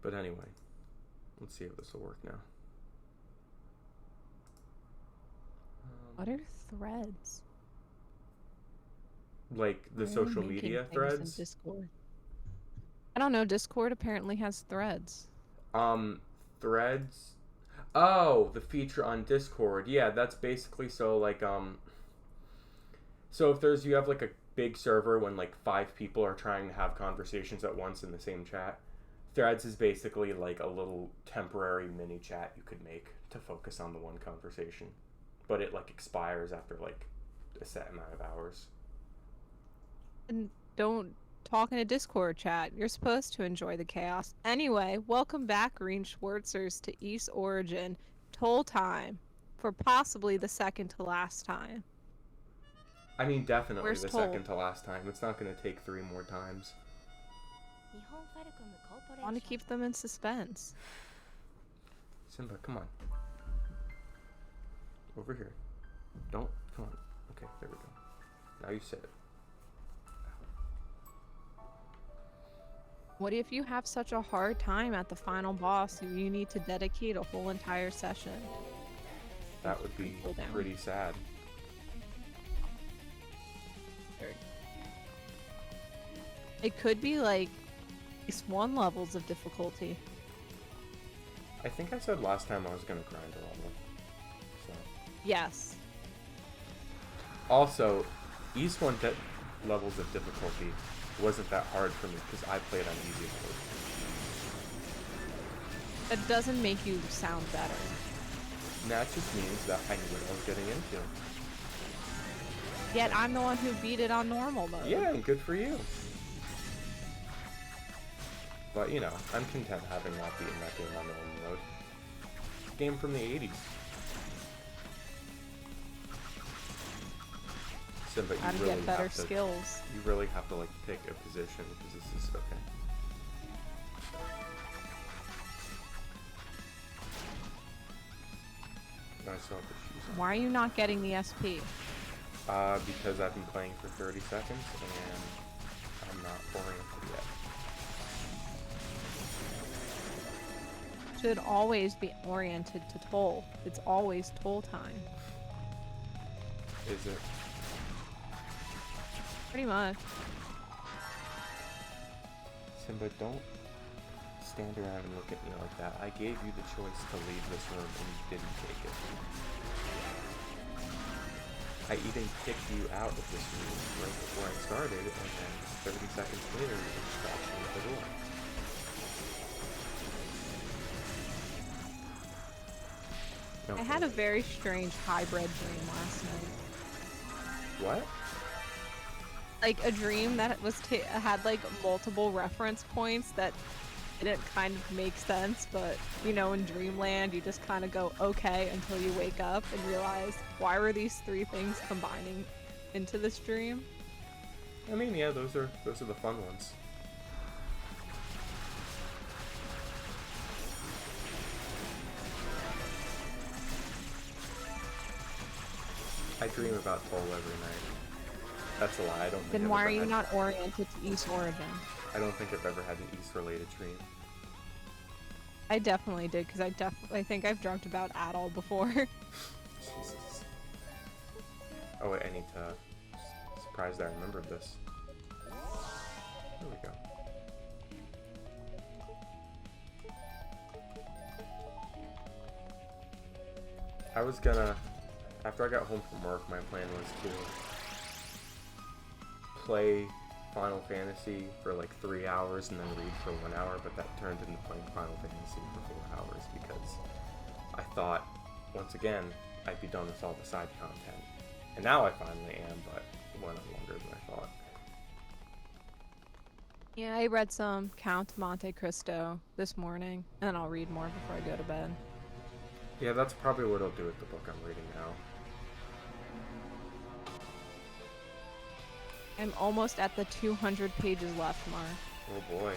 But anyway, let's see if this will work now. What are threads? Like the social media threads? Discord. I don't know. Discord apparently has threads. Um, threads. Oh, the feature on Discord. Yeah, that's basically so like so if you have like a big server when like 5 people are trying to have conversations at once in the same chat. Threads is basically like a little temporary mini chat you could make to focus on the one conversation. But it like expires after like a set amount of hours. And don't talk in a Discord chat. You're supposed to enjoy the chaos. Anyway, welcome back, Green Schwartzers, to East Origin Toal time for possibly the second to last time. I mean, definitely Where's the Toal? second to last time. It's not going to take 3 more times. I want to keep them in suspense. Simba, come on. Over here. Don't. Come on. Okay, there we go. Now you sit. What if you have such a hard time at the final boss and you need to dedicate a whole entire session? That would be pretty sad. It could be like at least 1 levels of difficulty. I think I said last time I was going to grind a level. So. Yes. Also, East 1 levels of difficulty wasn't that hard for me because I played on easy mode. It doesn't make you sound better. And that just means that I knew what I was getting into. Yet I'm the one who beat it on normal mode. Yeah, and good for you. But, you know, I'm content having not beaten that game on normal mode. Game from the 80s. Simba, How to really get better have to, skills. You really have to, like, pick a position because this is okay. I still have to choose. Why are you not getting the SP? Because I've been playing for 30 seconds and I'm not oriented yet. Should always be oriented to Toal. It's always Toal time. Is it? Pretty much. Simba, don't stand around and look at me like that. I gave you the choice to leave this room and you didn't take it. I even kicked you out of this room right before I started, and then 30 seconds later you just stopped me at the door. I had a very strange hybrid dream last night. What? Like a dream that was had like multiple reference points that didn't kind of make sense, but you know, in dreamland you just kind of go okay until you wake up and realize why were these 3 things combining into this dream? I mean, yeah, those are the fun ones. I dream about Toal every night. That's a lie. I don't think Then why are you not oriented to East Origin? I don't think I've ever had an East-related dream. I definitely did, because I think I've dreamt about Adol before. Jesus. Oh wait, I need to... Surprised I remembered this. There we go. I was gonna... After I got home from work, my plan was to play Final Fantasy for like 3 hours and then read for 1 hour, but that turned into playing Final Fantasy for 4 hours because I thought, once again, I'd be done with all the side content. And now I finally am, but it went on longer than I thought. Yeah, I read some Count Monte Cristo this morning, and then I'll read more before I go to bed. Yeah, that's probably what I'll do with the book I'm reading now. I'm almost at the 200 pages left mark. Oh boy.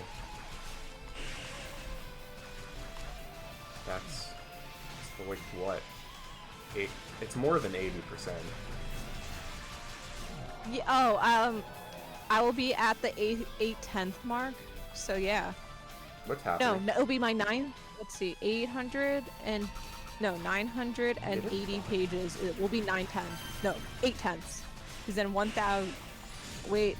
That's like what? It's more than 80%. Yeah, I will be at the 8/10 mark, so yeah. What's No, happening? no, it'll be my nine. Let's see, 980 pages. It will be 9/10. No, 8/10. Because then 1,000. Wait,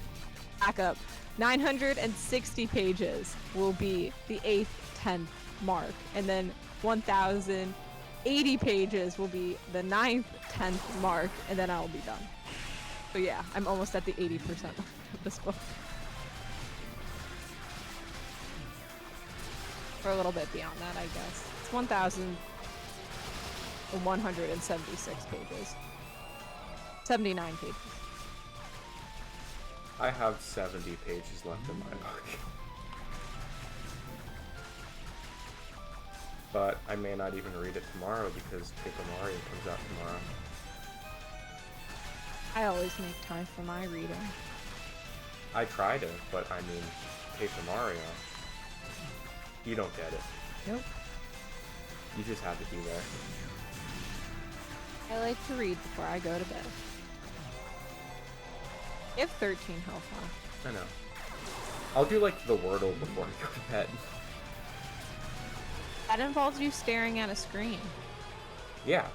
back up. 960 pages will be the 8th, 10th mark, and then 1,080 pages will be the 9th, 10th mark, and then I'll be done. So yeah, I'm almost at the 80% of this book. Or a little bit beyond that, I guess. It's 1,176 pages. 79 pages. I have 70 pages left in my book. But I may not even read it tomorrow because Paper Mario comes out tomorrow. I always make time for my reading. I try to, but I mean, Paper Mario, you don't get it. Nope. You just have to be there. I like to read before I go to bed. You have 13 health, huh? I know. I'll do like the Wordle before I go to bed. That involves you staring at a screen, Yeah.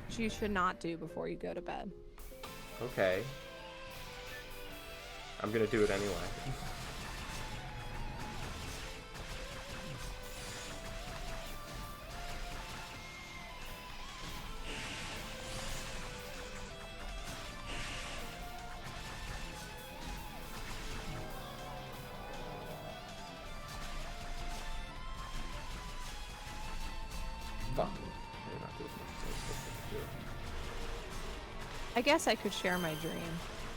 which you should not do before you go to bed. Okay. I'm gonna do it anyway. Fuck. I did not do as much as I was supposed to do. I guess I could share my dream.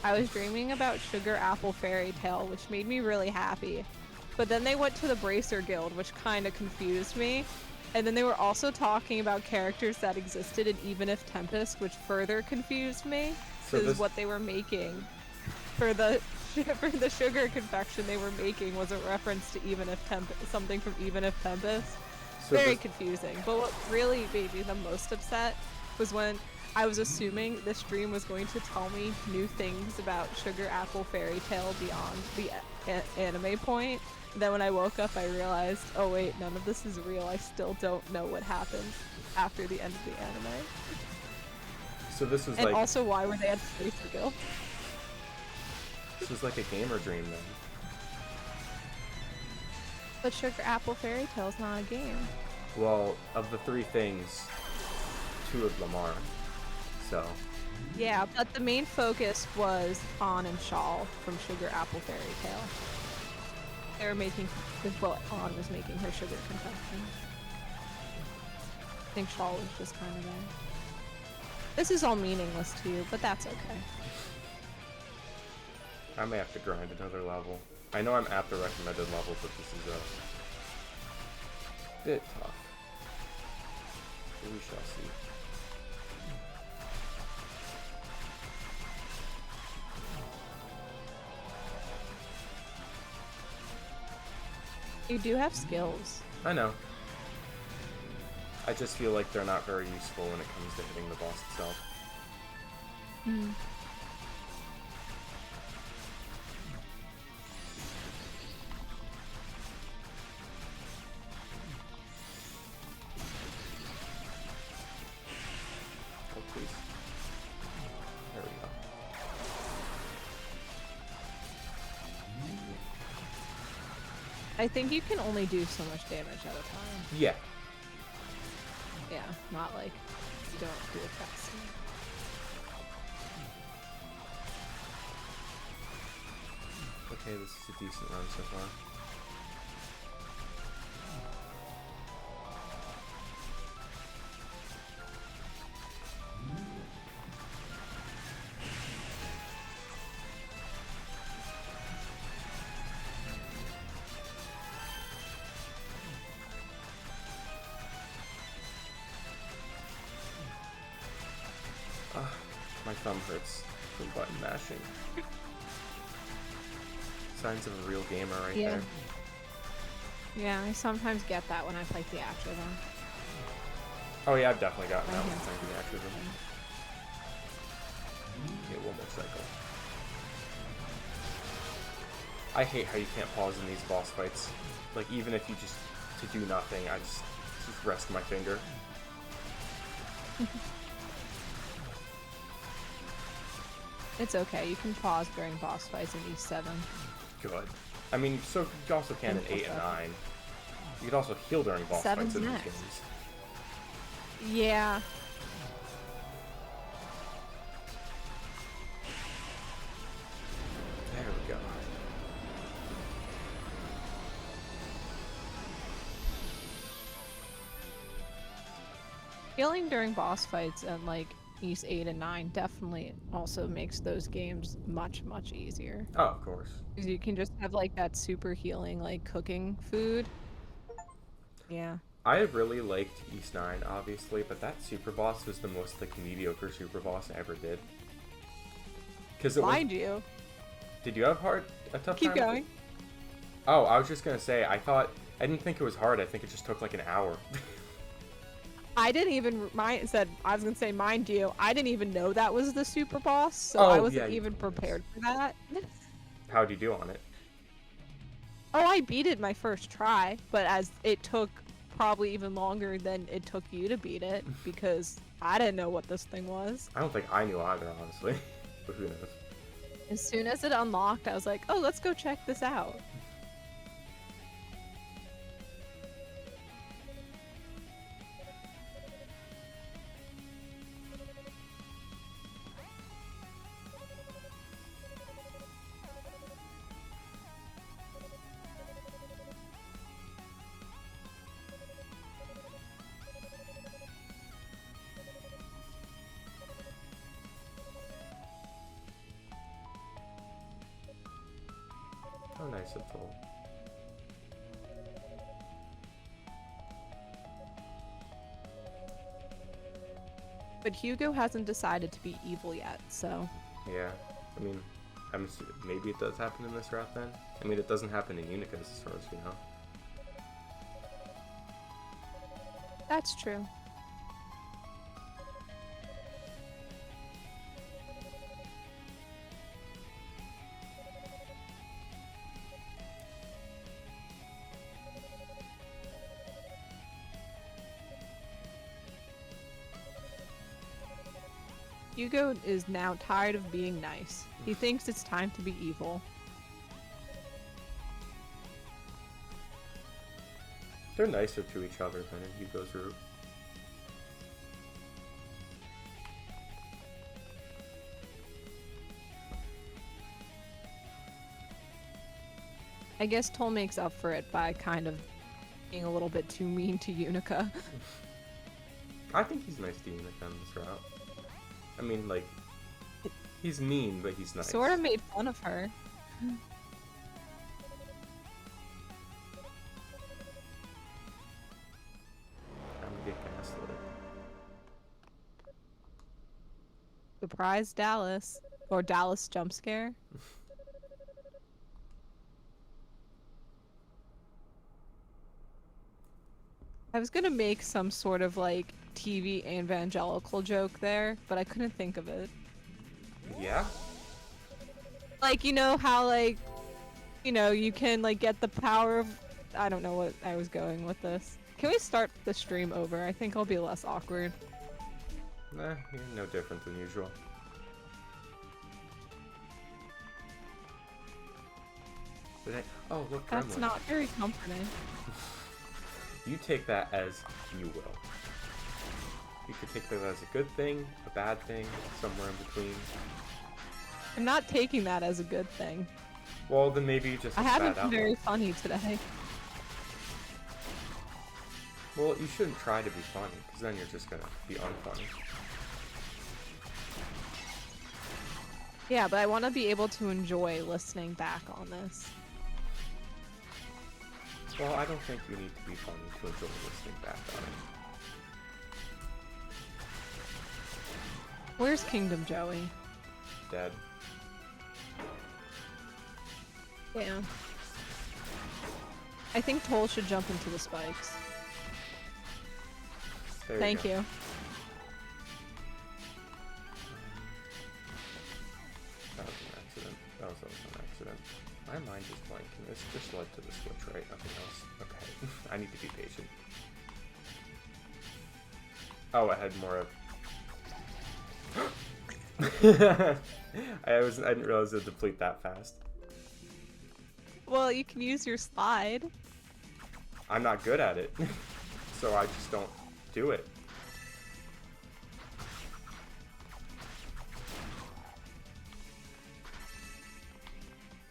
I was dreaming about Sugar Apple Fairy Tale, which made me really happy. But then they went to the Bracer Guild, which kind of confused me. And then they were also talking about characters that existed in Even If Tempest, which further confused me. So Because this- what they were making for the sugar confection they were making was a reference to Even If Tempest, something from Even If Tempest. So Very this- confusing. But what really made me the most upset was when I was assuming this stream was going to tell me new things about Sugar Apple Fairy Tale beyond the anime point. Then when I woke up, I realized, oh wait, none of this is real. I still don't know what happens after the end of the anime. So this was And like also, why were they at the Bracer Guild? this was like a gamer dream then. But Sugar Apple Fairy Tale is not a game. Well, of the three things, two of them are. So Yeah, but the main focus was On and Shawl from Sugar Apple Fairy Tale. They were making, well, On was making her sugar confection. I think Shawl was just kind of there. This is all meaningless to you, but that's okay. I may have to grind another level. I know I'm at the recommended level, but this is a bit tough. So we shall see. You do have skills. I know. I just feel like they're not very useful when it comes to hitting the boss itself. Mm. Oh, please. There we go. I think you can only do so much damage at a time. Yeah. Yeah, not like you don't do it fast enough. Okay, this is a decent run so far. My thumb hurts from button mashing. Signs of a real gamer right Yeah. there. Yeah, I sometimes get that when I play Theatrhythm. Oh yeah, I've definitely gotten My that one hands time the active. Okay, one more cycle. I hate how you can't pause in these boss fights. Like, even if you just to do nothing, I just rest my finger. It's okay. You can pause during boss fights in E7. Good. I mean, so you also can in 8 and 9. You could also heal during boss fights in these next. games. Yeah. There we go. Healing during boss fights and like East 8 and 9 definitely also makes those games much, much easier. Oh, of course. Because you can just have like that super healing, like cooking food. Yeah. I really liked East 9, obviously, but that super boss was the most like mediocre super boss I ever did. Because it was... Mind you. Did you have a tough Keep time? going. Oh, I was just gonna say, I didn't think it was hard. I think it just took like an hour. I didn't even I was gonna say, mind you, I didn't even know that was the super boss, so Oh, I wasn't yeah, even prepared for that. How'd you do on it? Oh, I beat it my first try, but as it took probably even longer than it took you to beat it, because I didn't know what this thing was. I don't think I knew either, honestly. But who knows? As soon as it unlocked, I was like, oh, let's go check this out. How nice of Toal. But Hugo hasn't decided to be evil yet, so... Yeah, I mean, maybe it does happen in this route then? I mean, it doesn't happen in Unica's as far as we know. That's true. Hugo is now tired of being nice. He thinks it's time to be evil. They're nicer to each other than in Hugo's route. I guess Toal makes up for it by kind of being a little bit too mean to Unica. I think he's nice to Unica in this route. I mean, like, he's mean, but he's nice. Sort of made fun of her. I'm gonna get gaslit. Surprise Dallas. Or Dallas jump scare. I was gonna make some sort of like TV evangelical joke there, but I couldn't think of it. Yeah? Like, you know how like, you know, you can like get the power of... I don't know what I was going with this. Can we start the stream over? I think I'll be less awkward. Nah, you're no different than usual. Oh, look, That's Gremlin. not very comforting. You take that as you will. You could take that as a good thing, a bad thing, somewhere in between. I'm not taking that as a good thing. Well, then maybe you just I haven't been bad very outlook. funny today. Well, you shouldn't try to be funny, because then you're just gonna be unfunny. Yeah, but I want to be able to enjoy listening back on this. Well, I don't think you need to be funny to enjoy listening back on it. Where's Kingdom Joey? Dead. Yeah. I think Toal should jump into the spikes. There Thank you. you. That was an accident. That was also an accident. My mind is blanking. This just led to the switch, right? Nothing else. Okay. I need to be patient. Oh, I had more of... I didn't realize it would deplete that fast. Well, you can use your slide. I'm not good at it. So I just don't do it.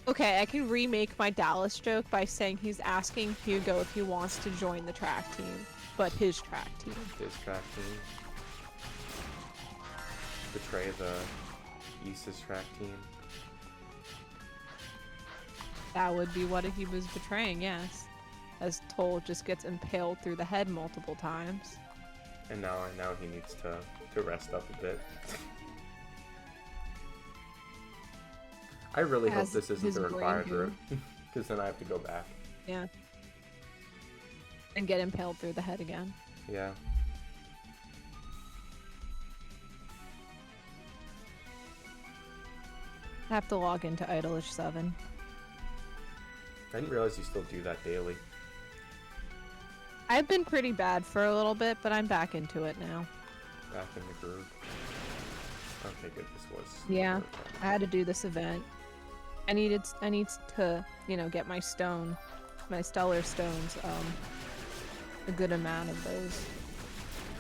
Okay, I can remake my Dallas joke by saying he's asking Hugo if he wants to join the track team, but his track team. His track team. Betray the Issa's track team. That would be what he was betraying, yes. As Toal just gets impaled through the head multiple times. And now he needs to rest up a bit. I really hope this isn't the required route, because then I have to go back. Yeah. And get impaled through the head again. Yeah. I have to log into Idolish 7. I didn't realize you still do that daily. I've been pretty bad for a little bit, but I'm back into it now. Back in the groove. Okay, good. This was... Yeah, I had to do this event. I need to, you know, get my stellar stones, a good amount of those.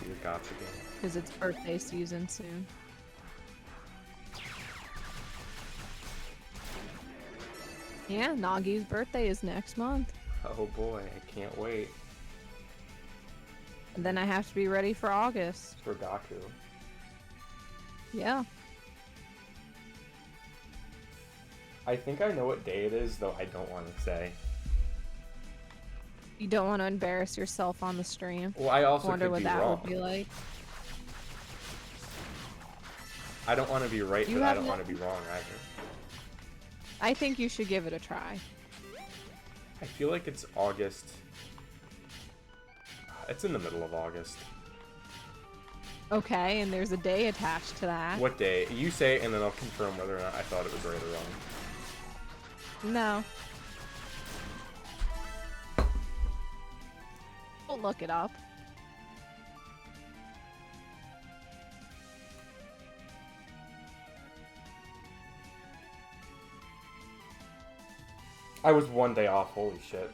Your gotcha game. Because it's birthday season soon. Yeah, Nagi's birthday is next month. Oh boy, I can't wait. And then I have to be ready for August. For Gaku. Yeah. I think I know what day it is, though I don't want to say. You don't want to embarrass yourself on the stream. Well, I also wonder could what be that wrong. would be like. I don't want to be right, but I don't want to be wrong either. I think you should give it a try. I feel like it's August. It's in the middle of August. Okay, and there's a day attached to that. What day? You say, and then I'll confirm whether or not I thought it was right or wrong. No. Don't look it up. I was one day off, holy shit.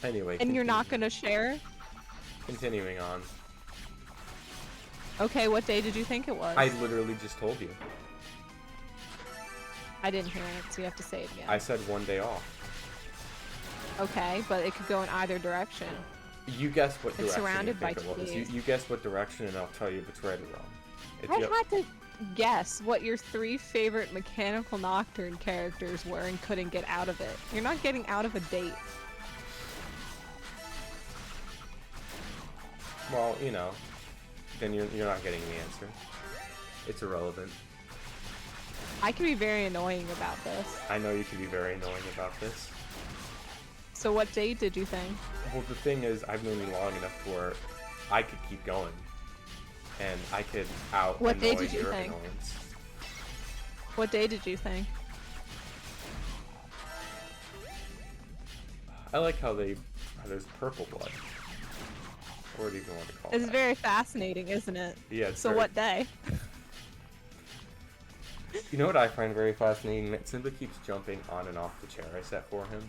Anyway. And you're not gonna share? Continuing on. Okay, what day did you think it was? I literally just told you. I didn't hear it, so you have to say it again. I said one day off. Okay, but it could go in either direction. You guess what It's direction surrounded you think by it was. trees. You guess what direction, and I'll tell you if it's right or wrong. It's I had to guess what your 3 favorite Mechanical Nocturne characters were and couldn't get out of it. You're not getting out of a date. Well, you know, then you're not getting the answer. It's irrelevant. I can be very annoying about this. I know you can be very annoying about this. So what date did you think? Well, the thing is, I've known you long enough to where I could keep going. And I could What day out-annoy did you your think? annoyance. What day did you think? I like how there's purple blood. What do you even want to call It's that? very fascinating, isn't it? Yeah, it's So very... what day? You know what I find very fascinating? That Simba keeps jumping on and off the chair I set for him.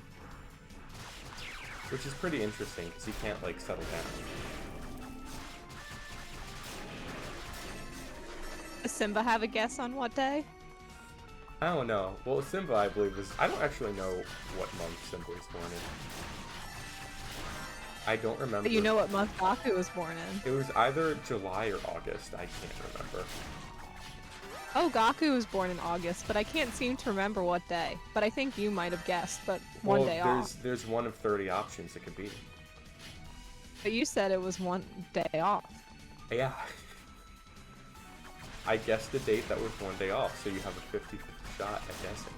Which is pretty interesting, because he can't, like, settle down. Does Simba have a guess on what day? I don't know. Well, Simba, I believe, is... I don't actually know what month Simba was born in. I don't remember. But you know what month Gaku was born in. It was either July or August. I can't remember. Oh, Gaku was born in August, but I can't seem to remember what day. But I think you might have guessed, but one day off. There's one of 30 options it could be. But you said it was one day off. Yeah. I guessed the date that was one day off, so you have a 50-50 shot at guessing.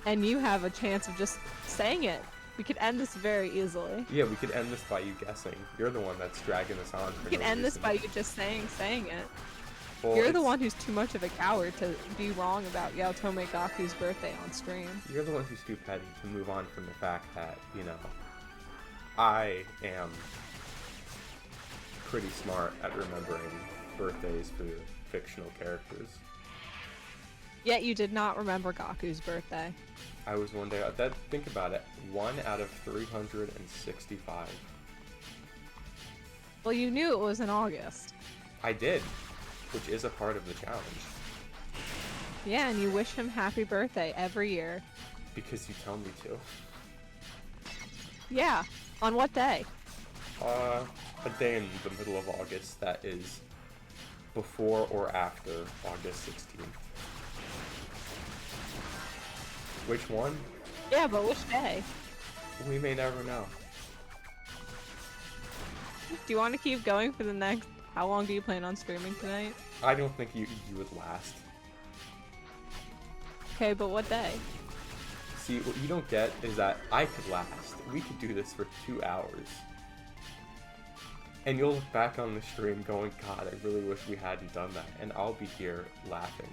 And you have a chance of just saying it. We could end this very easily. Yeah, we could end this by you guessing. You're the one that's dragging this on for We could no end this reason. by you just saying it. Well, You're the one who's too much of a coward to be wrong about Yaotome Gaku's birthday on stream. You're the one who's too petty to move on from the fact that, you know, I am pretty smart at remembering birthdays for fictional characters. Yet you did not remember Gaku's birthday. I was one day, think about it, 1 out of 365. Well, you knew it was in August. I did, which is a part of the challenge. Yeah, and you wish him happy birthday every year. Because you tell me to. Yeah. On what day? A day in the middle of August that is before or after August 16th. Which one? Yeah, but which day? We may never know. Do you want to keep going for the next... How long do you plan on streaming tonight? I don't think you would last. Okay, but what day? See, what you don't get is that I could last. We could do this for 2 hours. And you'll look back on the stream going, God, I really wish we hadn't done that. And I'll be here laughing.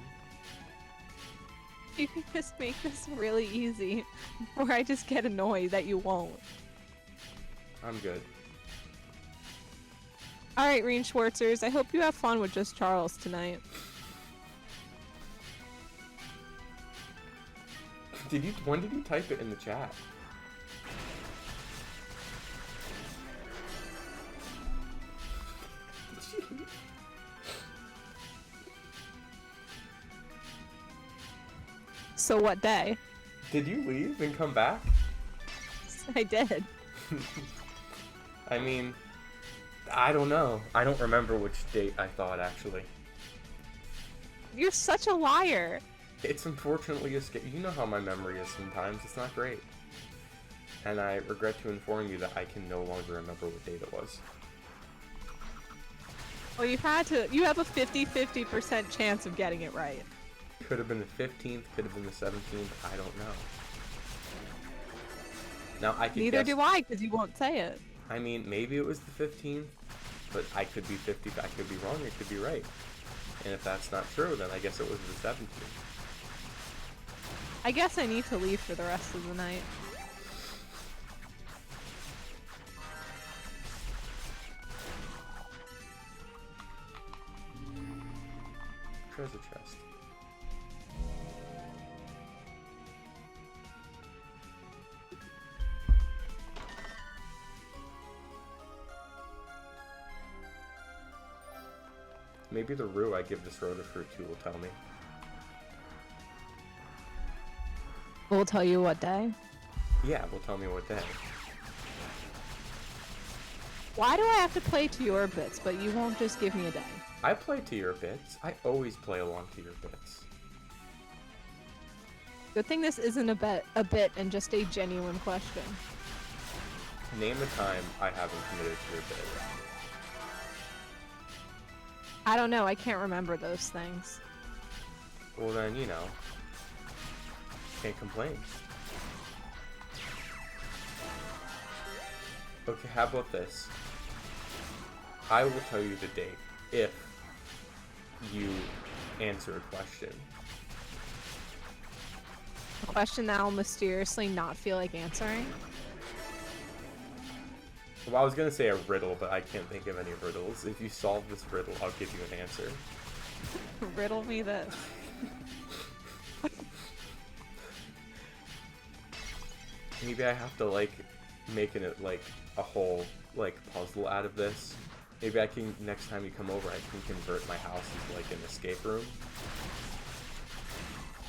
You can just make this really easy, or I just get annoyed that you won't. I'm good. Alright, Reen Schwartzers, I hope you have fun with just Charles tonight. When did you type it in the chat? So what day? Did you leave and come back? I did. I mean, I don't know. I don't remember which date I thought, actually. You're such a liar. It's unfortunately you know how my memory is sometimes. It's not great. And I regret to inform you that I can no longer remember what date it was. Well, you have a 50-50% chance of getting it right. Could have been the 15th, could have been the 17th, I don't know. Now I could Neither guess, do I, because you won't say it. I mean, maybe it was the 15th, but I could be 50, I could be wrong, I could be right. And if that's not true, then I guess it was the 17th. I guess I need to leave for the rest of the night. Treasure chest. Maybe the rue I give this rotor fruit to will tell me. We'll tell you what day. Yeah, will tell me what day. Why do I have to play to your bits, but you won't just give me a day? I play to your bits. I always play along to your bits. Good thing this isn't a bit and just a genuine question. Name a time I haven't committed to your bit. I don't know, I can't remember those things. Well then, you know, can't complain. Okay, how about this? I will tell you the date if you answer a question. A question that I'll mysteriously not feel like answering? Well, I was gonna say a riddle, but I can't think of any riddles. If you solve this riddle, I'll give you an answer. Riddle me this. Maybe I have to, like, making it, like, a whole, like, puzzle out of this. Maybe I can, next time you come over, I can convert my house into, like, an escape room.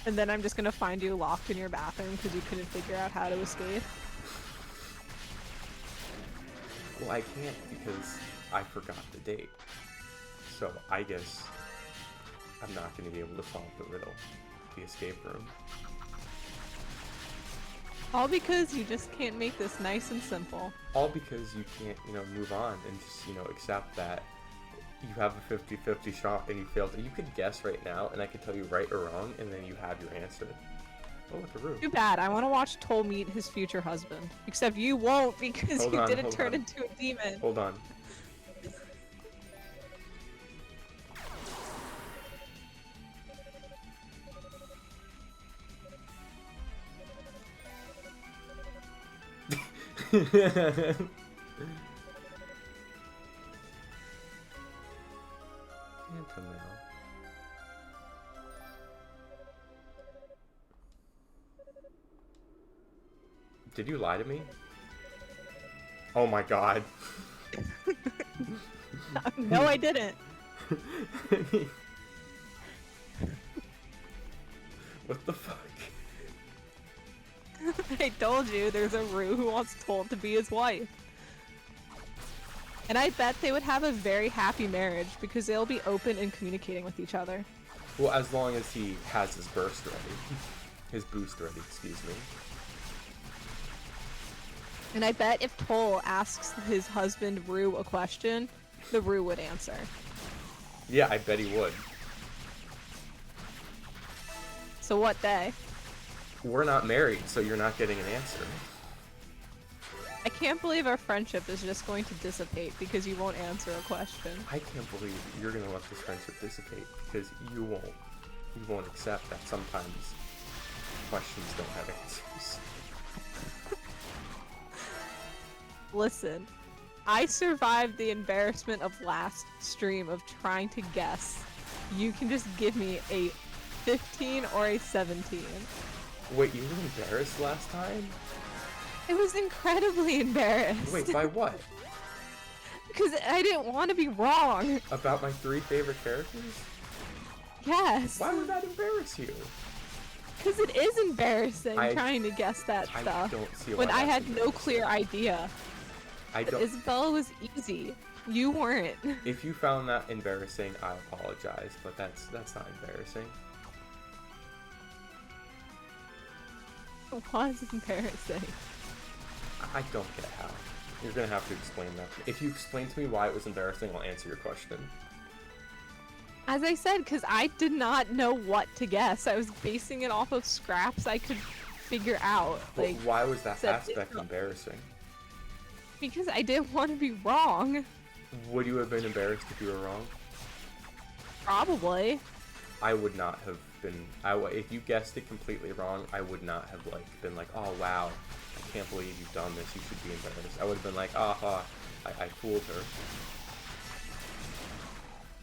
And then I'm just gonna find you locked in your bathroom because you couldn't figure out how to escape. Well, I can't because I forgot the date. So I guess I'm not going to be able to solve the riddle, the escape room. All because you just can't make this nice and simple. All because you can't, you know, move on and just, you know, accept that you have a 50-50 shot and you failed. You could guess right now and I could tell you right or wrong and then you have your answer. Oh, look, a room. Too bad. I want to watch Toal meet his future husband. Except you won't because you didn't turn into a demon. Hold on. Phantom mail. Did you lie to me? Oh my god. No, I didn't. What the fuck? I told you there's a Rue who wants Toal to be his wife. And I bet they would have a very happy marriage because they'll be open and communicating with each other. Well, as long as he has his burst ready. His boost ready, excuse me. And I bet if Toal asks his husband Rue a question, the Rue would answer. Yeah, I bet he would. So what day? We're not married, so you're not getting an answer. I can't believe our friendship is just going to dissipate because you won't answer a question. I can't believe you're gonna let this friendship dissipate because you won't accept that sometimes questions don't have answers. Listen, I survived the embarrassment of last stream of trying to guess. You can just give me a 15 or a 17. Wait, you were embarrassed last time? I was incredibly embarrassed. Wait, by what? Because I didn't want to be wrong. About my 3 favorite characters? Yes. Why would that embarrass you? Because it is embarrassing trying to guess that I stuff. don't see why when I that's had no clear idea. I don't. Isabella was easy. You weren't. If you found that embarrassing, I apologize, but that's not embarrassing. It was embarrassing. I don't get how. You're gonna have to explain that. If you explain to me why it was embarrassing, I'll answer your question. As I said, because I did not know what to guess. I was basing it off of scraps I could figure out. But why was that aspect embarrassing? Because I didn't want to be wrong. Would you have been embarrassed if you were wrong? Probably. I would not have been. If you guessed it completely wrong, I would not have been like, oh wow, I can't believe you've done this. You should be embarrassed. I would have been like, aha, I fooled her.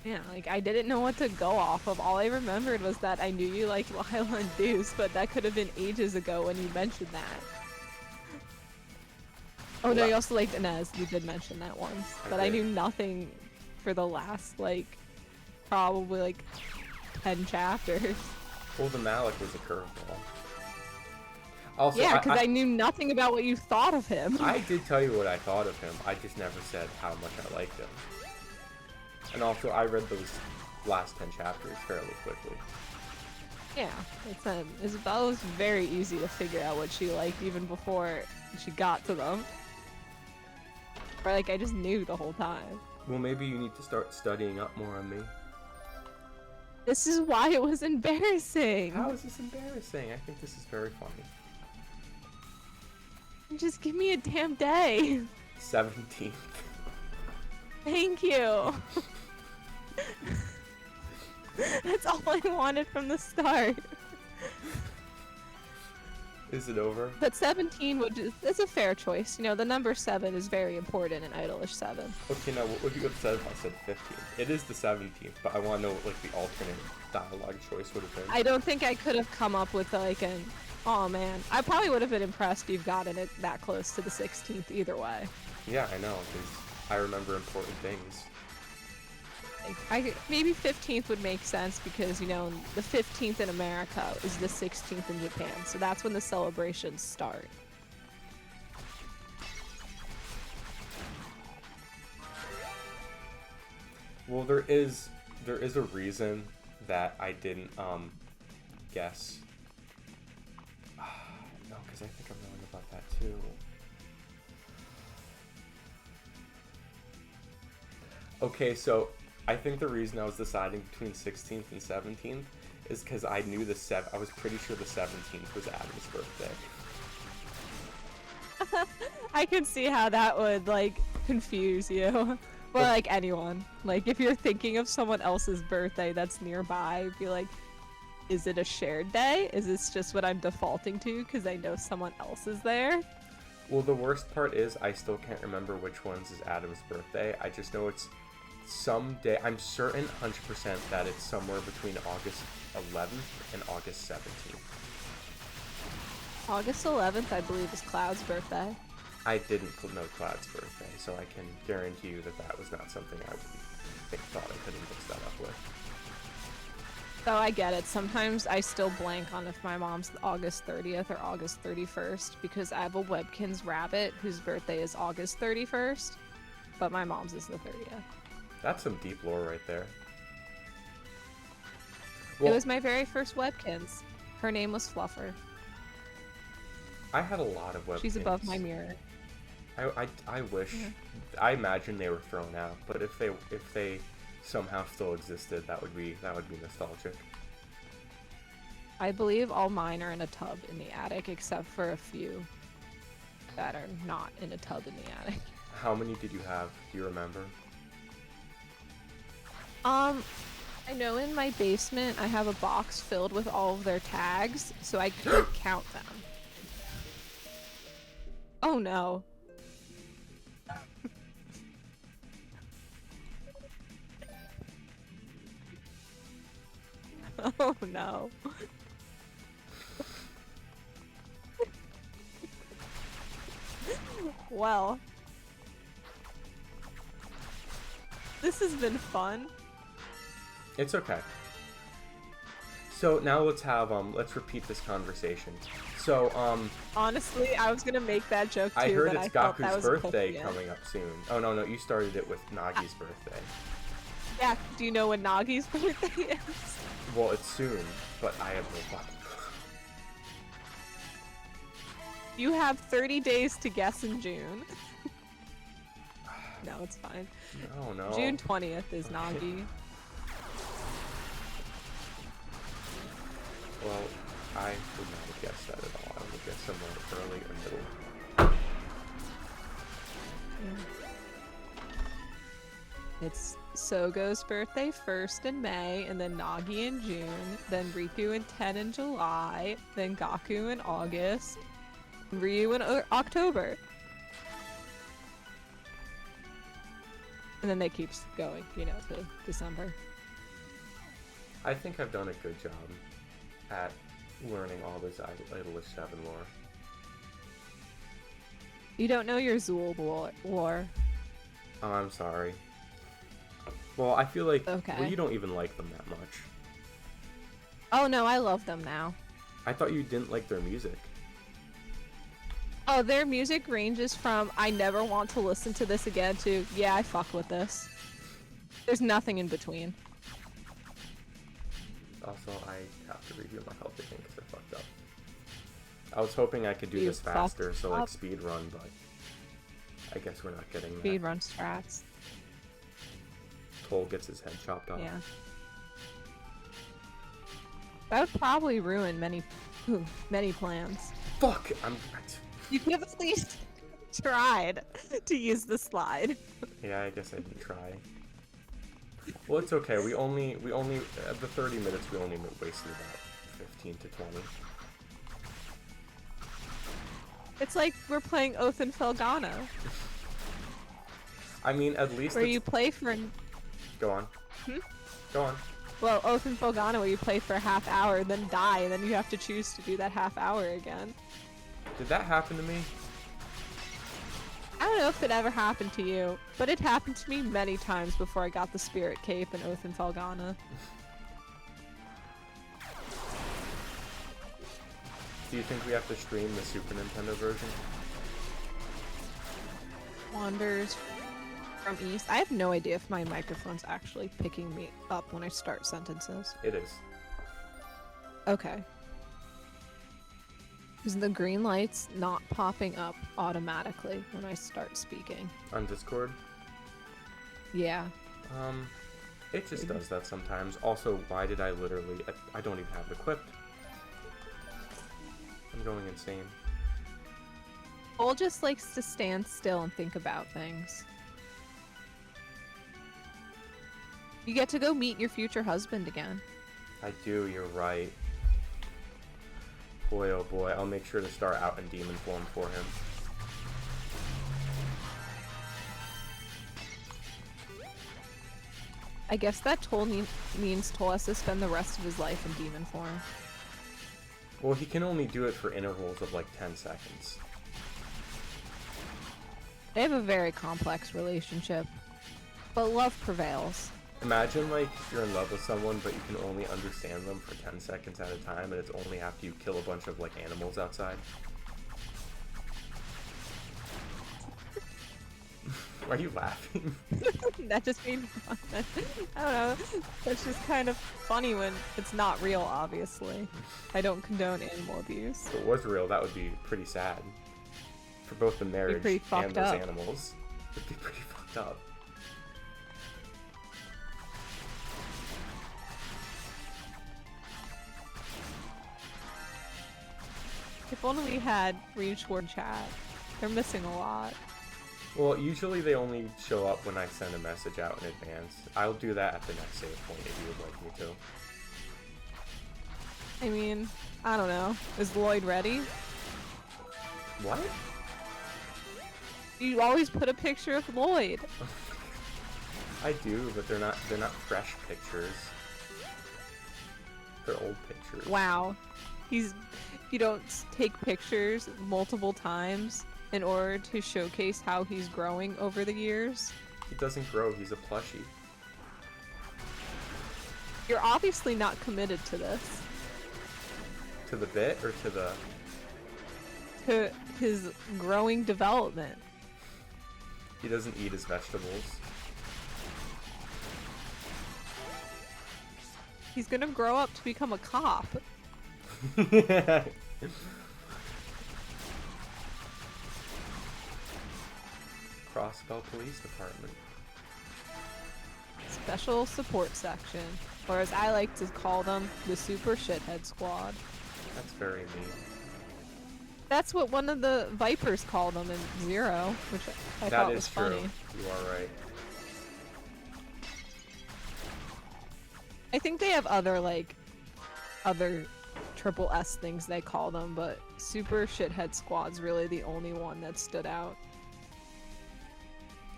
Yeah, like I didn't know what to go off of. All I remembered was that I knew you liked Lila and Deuce, but that could have been ages ago when you mentioned that. Oh no, you also liked Inez. You did mention that once, but I knew nothing for the last probably 10 chapters. Well, the Malik was a curveball. Also, yeah, because I knew nothing about what you thought of him. I did tell you what I thought of him. I just never said how much I liked him. And also, I read those last 10 chapters fairly quickly. Yeah, Isabella was very easy to figure out what she liked even before she got to them. Or I just knew the whole time. Well, maybe you need to start studying up more on me. This is why it was embarrassing. How is this embarrassing? I think this is very funny. Just give me a damn day. 17th. Thank you. That's all I wanted from the start. Is it over? But 17 it's a fair choice. You know, the number 7 is very important in Idolish 7. Okay, now what would you have said if I said 15th? It is the 17th, but I want to know what the alternate dialogue choice would have been. I don't think I could have come up with an oh man. I probably would have been impressed if you've gotten it that close to the 16th either way. Yeah, I know, because I remember important things. Maybe 15th would make sense because, you know, the 15th in America is the 16th in Japan, so that's when the celebrations start. Well, there is a reason that I didn't guess. No, because I think I'm wrong about that too. Okay, so I think the reason I was deciding between 16th and 17th is because I knew I was pretty sure the 17th was Adam's birthday. I can see how that would, confuse you. Or, anyone. If you're thinking of someone else's birthday that's nearby, be like, is it a shared day? Is this just what I'm defaulting to because I know someone else is there? Well, the worst part is I still can't remember which one's is Adam's birthday. I just know it's someday. I'm certain 100% that it's somewhere between August 11th and August 17th. August 11th, I believe, is Cloud's birthday. I didn't know Cloud's birthday, so I can guarantee you that that was not something I thought I could have mixed that up with. Oh, I get it. Sometimes I still blank on if my mom's August 30th or August 31st because I have a Webkinz rabbit whose birthday is August 31st, but my mom's is the 30th. That's some deep lore right there. It was my very first Webkinz. Her name was Fluffer. I had a lot of Webkinz. She's above my mirror. I wish. Yeah. I imagine they were thrown out, but if they somehow still existed, that would be nostalgic. I believe all mine are in a tub in the attic, except for a few that are not in a tub in the attic. How many did you have? Do you remember? I know in my basement I have a box filled with all of their tags, so I couldn't count them. Oh no. Oh no. Well, this has been fun. It's okay. So now let's repeat this conversation. So Honestly, I was gonna make that joke too. I heard but it's I felt that Gaku's was birthday appropriate. coming up soon. Oh no, you started it with Nagi's birthday. Yeah, do you know when Nagi's birthday is? Well, it's soon, but I have no fucking. You have 30 days to guess in June. No, it's fine. No. June 20th is Nagi. Well, I would not have guessed that at all. I would have guessed somewhere early or middle. It's Sogo's birthday first in May, and then Nagi in June, then Riku and Ten in July, then Gaku in August, Ryu in October. And then they keep going, to December. I think I've done a good job at learning all this Idolish 7 lore. You don't know your Zool lore. Oh, I'm sorry. Well, I feel like Okay. you don't even like them that much. Oh no, I love them now. I thought you didn't like their music. Oh, their music ranges from I never want to listen to this again to yeah, I fuck with this. There's nothing in between. Also, I have to review my health again because I fucked up. I was hoping I could do You this faster, fucked so like up. speed run, but I guess we're not getting that. Speed run strats. Toal gets his head chopped off. Yeah. That would probably ruin many plans. Fuck! You could have at least tried to use the slide. Yeah, I guess I didn't try. Well, it's okay. We only at the 30 minutes we only wasted about 15 to 20. It's like we're playing Oath and Felgana, I mean, at least where you play for Go on. Go on. well, Oath and Felgana, where you play for a half hour, then die, and then you have to choose to do that half hour again. Did that happen to me? I don't know if it ever happened to you, but it happened to me many times before I got the Spirit Cape in Oath and Felgana. Do you think we have to stream the Super Nintendo version? Wanders from East. I have no idea if my microphone's actually picking me up when I start sentences. It is. Okay. Is the green light's not popping up automatically when I start speaking? On Discord? Yeah. It just does that sometimes. Also, why did I literally... I don't even have it equipped. I'm going insane. Cole just likes to stand still and think about things. You get to go meet your future husband again. I do, you're right. Boy, oh boy, I'll make sure to start out in demon form for him. I guess that Toal means Toal has to spend the rest of his life in demon form. Well, he can only do it for intervals of like 10 seconds. They have a very complex relationship, but love prevails. Imagine like you're in love with someone, but you can only understand them for 10 seconds at a time, and it's only after you kill a bunch of like animals outside. Why are you laughing? That just made me fun. I don't know. That's just kind of funny when it's not real, obviously. I don't condone animal abuse. If it was real, that would be pretty sad. For both the marriage and those animals. It'd be pretty fucked up. If only we had Reinschward chat. They're missing a lot. Well, usually they only show up when I send a message out in advance. I'll do that at the next save point if you would like me to. I mean, I don't know. Is Lloyd ready? What? You always put a picture of Lloyd. I do, but they're not fresh pictures. They're old pictures. Wow. You don't take pictures multiple times in order to showcase how he's growing over the years? He doesn't grow, he's a plushie. You're obviously not committed to this. To the bit, or to the... To his growing development. He doesn't eat his vegetables. He's gonna grow up to become a cop. Crossbell Police Department. Special support section, or as I like to call them, the Super Shithead Squad. That's very mean. That's what one of the Vipers called them in Zero, which I thought was funny. That is true. You are right. I think they have other triple S things they call them, but Super Shithead Squad's really the only one that stood out.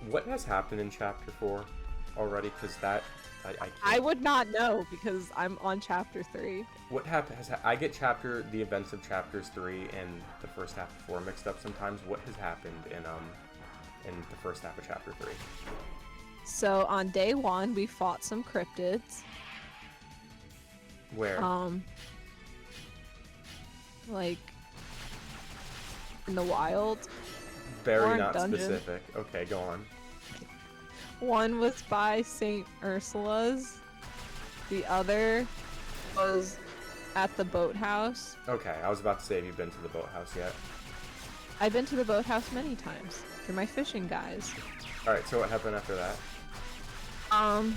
What has happened in Chapter 4 already? Because that... I would not know, because I'm on Chapter 3. What I get the events of Chapters 3 and the first half of 4 mixed up sometimes. What has happened in the first half of Chapter 3? So, on day 1, we fought some cryptids. Where? Like, in the wild. Very not specific. Okay, go on. One was by St. Ursula's. The other was at the boathouse. Okay, I was about to say, have you been to the boathouse yet? I've been to the boathouse many times. They're my fishing guys. Alright, so what happened after that? Oh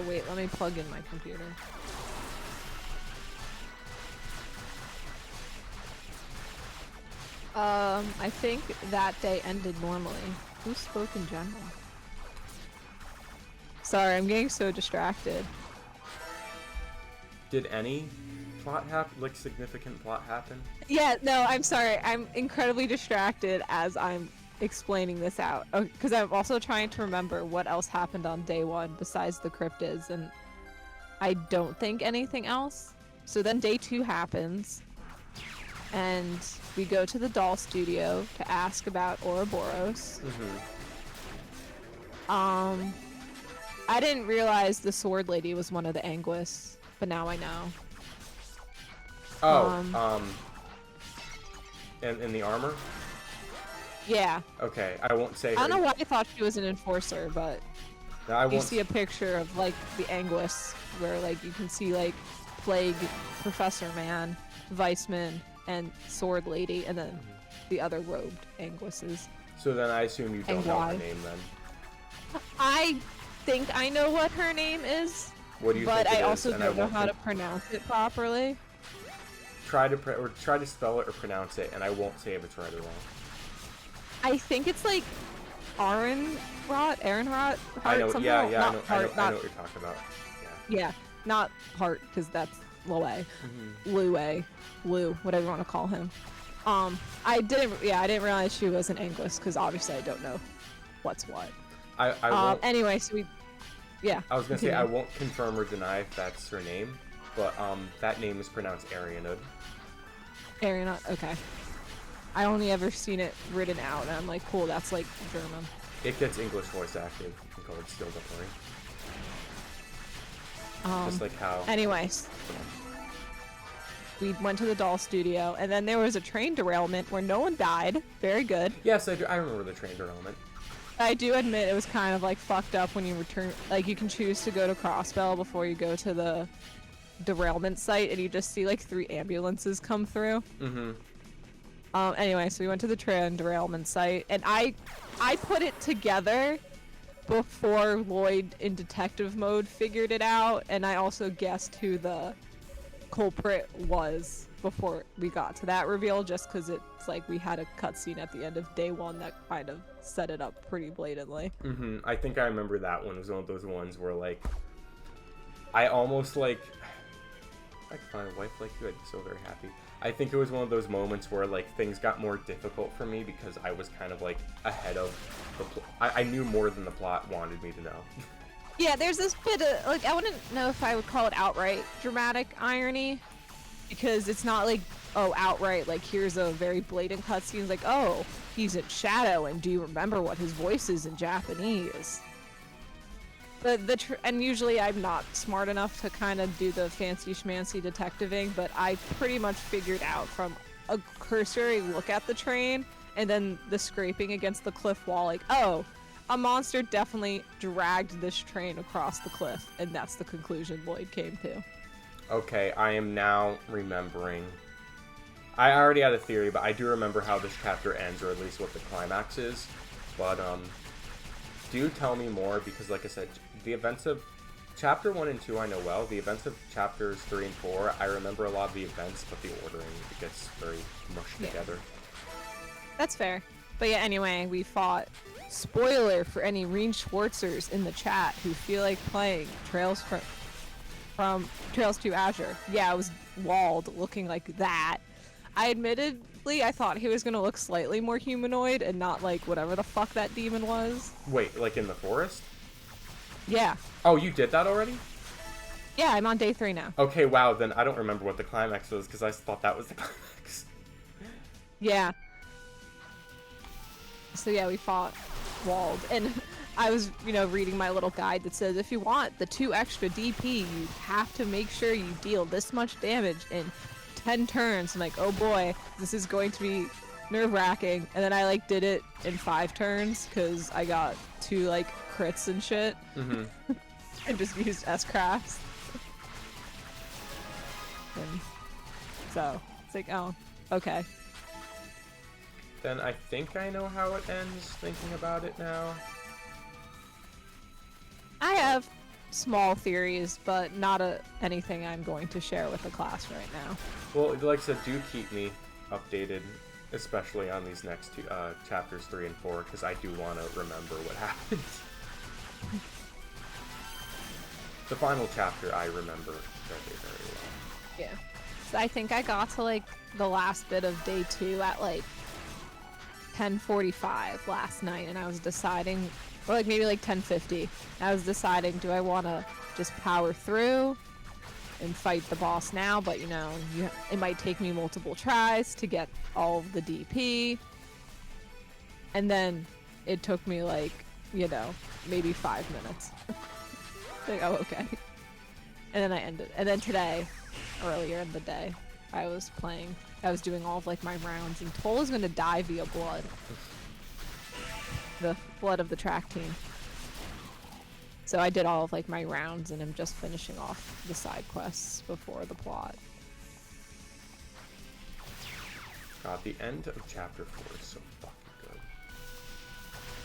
wait, let me plug in my computer. I think that day ended normally. Who spoke in general? Sorry, I'm getting so distracted. Did any plot happen, like significant plot happen? Yeah, no, I'm sorry. I'm incredibly distracted as I'm explaining this out. Because I'm also trying to remember what else happened on day 1 besides the cryptids, and I don't think anything else. So then day 2 happens, and we go to the doll studio to ask about Ouroboros. I didn't realize the sword lady was one of the Anguis, but now I know. In the armor? Yeah. Okay, I won't say. I don't know why I thought she was an enforcer, but no, you see a picture of like the Anguis, where like you can see like Plague, Professor Man, Viceman, and Sword Lady, and then the other robed Anguises. So then I assume you don't know her name then. I think I know what her name is. What do you but think it I is? also don't know how to pronounce it properly. Try to spell it or pronounce it, and I won't say if it's right or wrong. I think it's like Ehrenrot. I know. Somehow. Yeah. I know what you're talking about. Yeah, not Hart, because that's Lue. Lue, whatever you want to call him. I didn't realize she was an Anguis, because obviously I don't know what's what. I won't. Anyway, so we, yeah. I was gonna say I Continue. won't confirm or deny if that's her name, but that name is pronounced Arianid. Ariana, okay. I only ever seen it written out, and I'm like, cool, that's like German. It gets English voice acted and colored still, don't worry. Just like how. Anyways, we went to the doll studio, and then there was a train derailment where no one died. Very good. Yes, I remember the train derailment. I do admit it was kind of like fucked up when you return. Like, you can choose to go to Crossbell before you go to the derailment site, and you just see like 3 ambulances come through. Mm-hmm. Anyway, so we went to the train derailment site, and I put it together before Lloyd in detective mode figured it out, and I also guessed who the culprit was before we got to that reveal, just because it's like we had a cutscene at the end of day 1 that kind of set it up pretty blatantly. Mm-hmm. I think I remember that one. It was one of those ones where, like, I almost, like, I could find a wife like you, I'd be so very happy. I think it was one of those moments where, like, things got more difficult for me because I was kind of, like, ahead of the I knew more than the plot wanted me to know. Yeah, there's this bit of, like, I wouldn't know if I would call it outright dramatic irony, because it's not like, oh, outright, like, here's a very blatant cutscene, it's like, oh, he's in shadow, and do you remember what his voice is in Japanese? And usually I'm not smart enough to kind of do the fancy schmancy detectiving, but I pretty much figured out from a cursory look at the train and then the scraping against the cliff wall, like, oh, a monster definitely dragged this train across the cliff, and that's the conclusion Lloyd came to. Okay, I am now remembering. I already had a theory, but I do remember how this chapter ends, or at least what the climax is. But, do tell me more, because like I said, the events of Chapter 1 and 2 I know well. The events of Chapters 3 and 4, I remember a lot of the events, but the ordering, it gets very mushed together. That's fair. But yeah, anyway, we fought. Spoiler for any Reen Schwartzers in the chat who feel like playing Trails from Trails to Azure. Yeah, it was walled, looking like that. I thought he was gonna look slightly more humanoid and not like whatever the fuck that demon was. Wait, like in the forest? Yeah. Oh, you did that already? Yeah, I'm on day 3 now. Okay, wow, then I don't remember what the climax was, because I thought that was the climax. Yeah. So yeah, we fought walled, and I was, reading my little guide that says if you want the 2 extra DP, you have to make sure you deal this much damage in 10 turns. I'm like, oh boy, this is going to be nerve-wracking. And then I like did it in 5 turns because I got 2 like crits and shit. Mm-hmm. I just used S-crafts. And so it's like, oh, okay. Then I think I know how it ends, thinking about it now. I have small theories, but not anything I'm going to share with the class right now. Well, like I said, do keep me updated, especially on these next 2 chapters 3 and 4, because I do want to remember what happened. The final chapter I remember very, very well. Yeah. So I think I got to like the last bit of day 2 at like 10:45 last night, and I was deciding, or like maybe like 10:50. I was deciding, do I want to just power through and fight the boss now? But it might take me multiple tries to get all of the DP. And then it took me like, maybe 5 minutes. Like, oh, okay. And then I ended. And then today, earlier in the day, I was doing all of like my rounds, and Toal is gonna die via blood. The blood of the track team. So I did all of like my rounds, and I'm just finishing off the side quests before the plot. God, the end of chapter 4 is so fucking good.